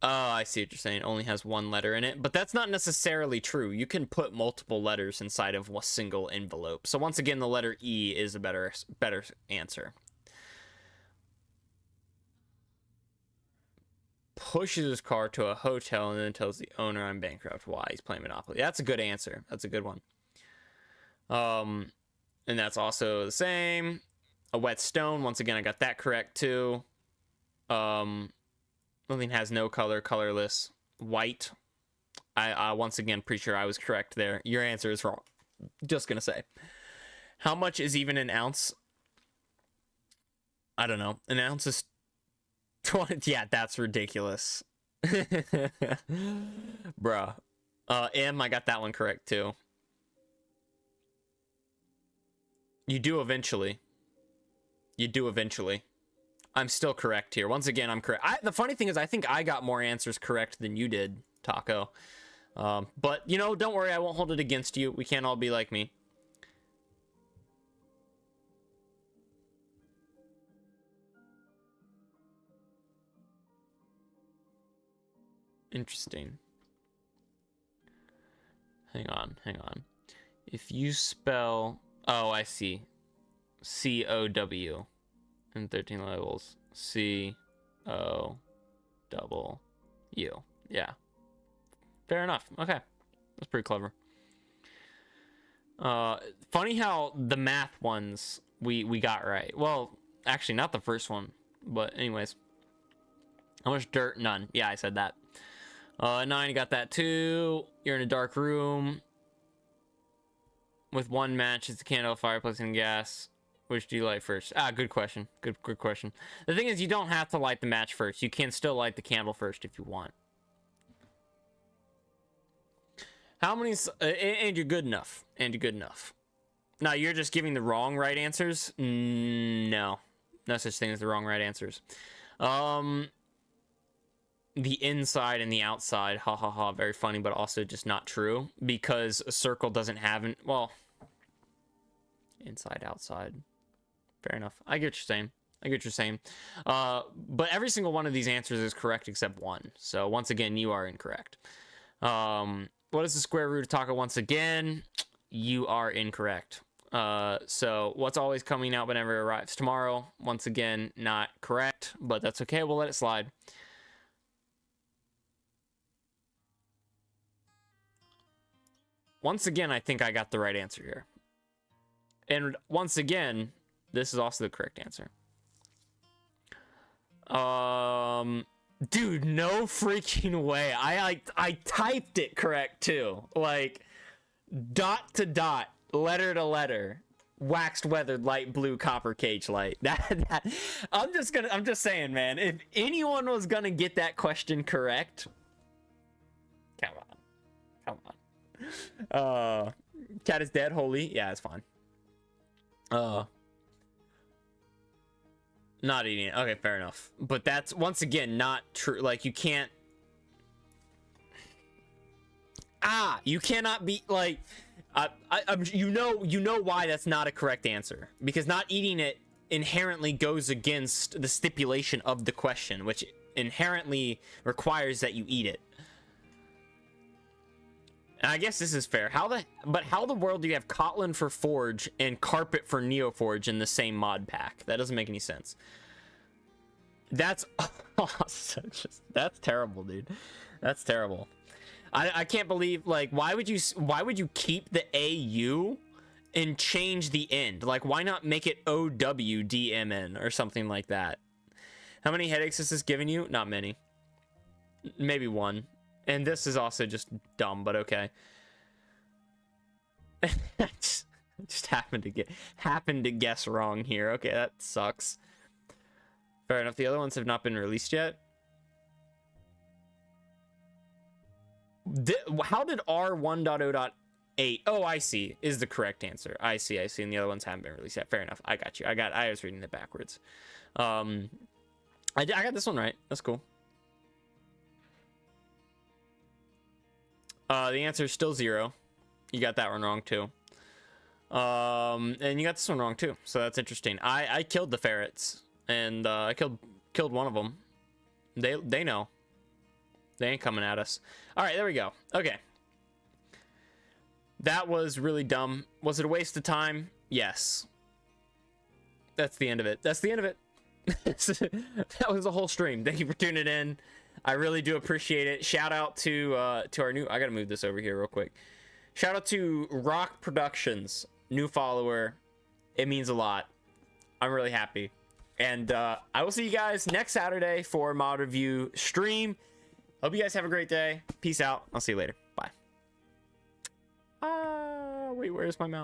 Oh, I see what you're saying. It only has one letter in it, but that's not necessarily true. You can put multiple letters inside of a single envelope. So once again, the letter E is a better answer. Pushes his car to a hotel and then tells the owner I'm bankrupt. Why? He's playing Monopoly. That's a good answer. That's a good one. And that's also the same. A wet stone. Once again, I got that correct too. Something has no color, colorless. White. I once again pretty sure I was correct there. Your answer is wrong. Just gonna say. How much is even an ounce? I don't know. An ounce is 20. Yeah, that's ridiculous. Bruh. M, I got that one correct too. You do eventually. You do eventually. I'm still correct here. Once again, I'm correct. The funny thing is, I think I got more answers correct than you did, Taco. But, you know, don't worry. I won't hold it against you. We can't all be like me. Interesting. Hang on. If you spell... Oh, I see. C-O-W. In 13 levels. C-O-W-U. Yeah. Fair enough. Okay. That's pretty clever. Funny how the math ones we got right. Well, actually, not the first one. But anyways. How much dirt? None. Yeah, I said that. 9, you got that too. You're in a dark room. With one match, it's a candle, fireplace, and gas. Which do you light first? Good question. Good question. The thing is, you don't have to light the match first. You can still light the candle first if you want. How many... and you're good enough. Now, you're just giving the wrong right answers? No. No such thing as the wrong right answers. The inside and the outside. Ha ha ha. Very funny, but also just not true. Because a circle doesn't have... well... Inside, outside... Fair enough. I get what you're saying. But every single one of these answers is correct except one. So once again, you are incorrect. What is the square root of taco? Once again, you are incorrect. So what's always coming out whenever it arrives? Tomorrow. Once again, not correct, but that's okay. We'll let it slide. Once again, I think I got the right answer here. And once again... This is also the correct answer. Dude, no freaking way. I typed it correct too. Like, dot to dot, letter to letter. Waxed, weathered, light blue, copper, cage light. I'm just saying, man. If anyone was gonna get that question correct, come on. Cat is dead. Holy, yeah, it's fine. Not eating it. Okay, fair enough. But that's, once again, not true. Like, you can't... You cannot be, like... you know why that's not a correct answer. Because not eating it inherently goes against the stipulation of the question, which inherently requires that you eat it. And I guess this is fair. How the world do you have Kotlin for Forge and Carpet for NeoForge in the same mod pack? That doesn't make any sense. That's that's terrible, dude. That's terrible. I can't believe, like, why would you keep the AU and change the end? Like, why not make it OWDMN or something like that? How many headaches has this given you? Not many. Maybe one. And this is also just dumb, but okay. just happened to guess wrong here. Okay, that sucks. Fair enough. The other ones have not been released yet. How did R1.0.8? Oh, I see. Is the correct answer. I see. And the other ones haven't been released yet. Fair enough. I got you. I was reading it backwards. I got this one right. That's cool. The answer is still 0. You got that one wrong too. And you got this one wrong too. So that's interesting. I killed the ferrets, and I killed one of them. They know. They ain't coming at us. All right, there we go. Okay. That was really dumb. Was it a waste of time? Yes. That's the end of it. That's the end of it. That was the whole stream. Thank you for tuning in. I really do appreciate it. Shout out to our new... I gotta move this over here real quick. Shout out to Rock Productions, new follower. It means a lot. I'm really happy. And I will see you guys next Saturday for mod review stream. Hope you guys have a great day. Peace out. I'll see you later. Bye. Wait, where's my mouse?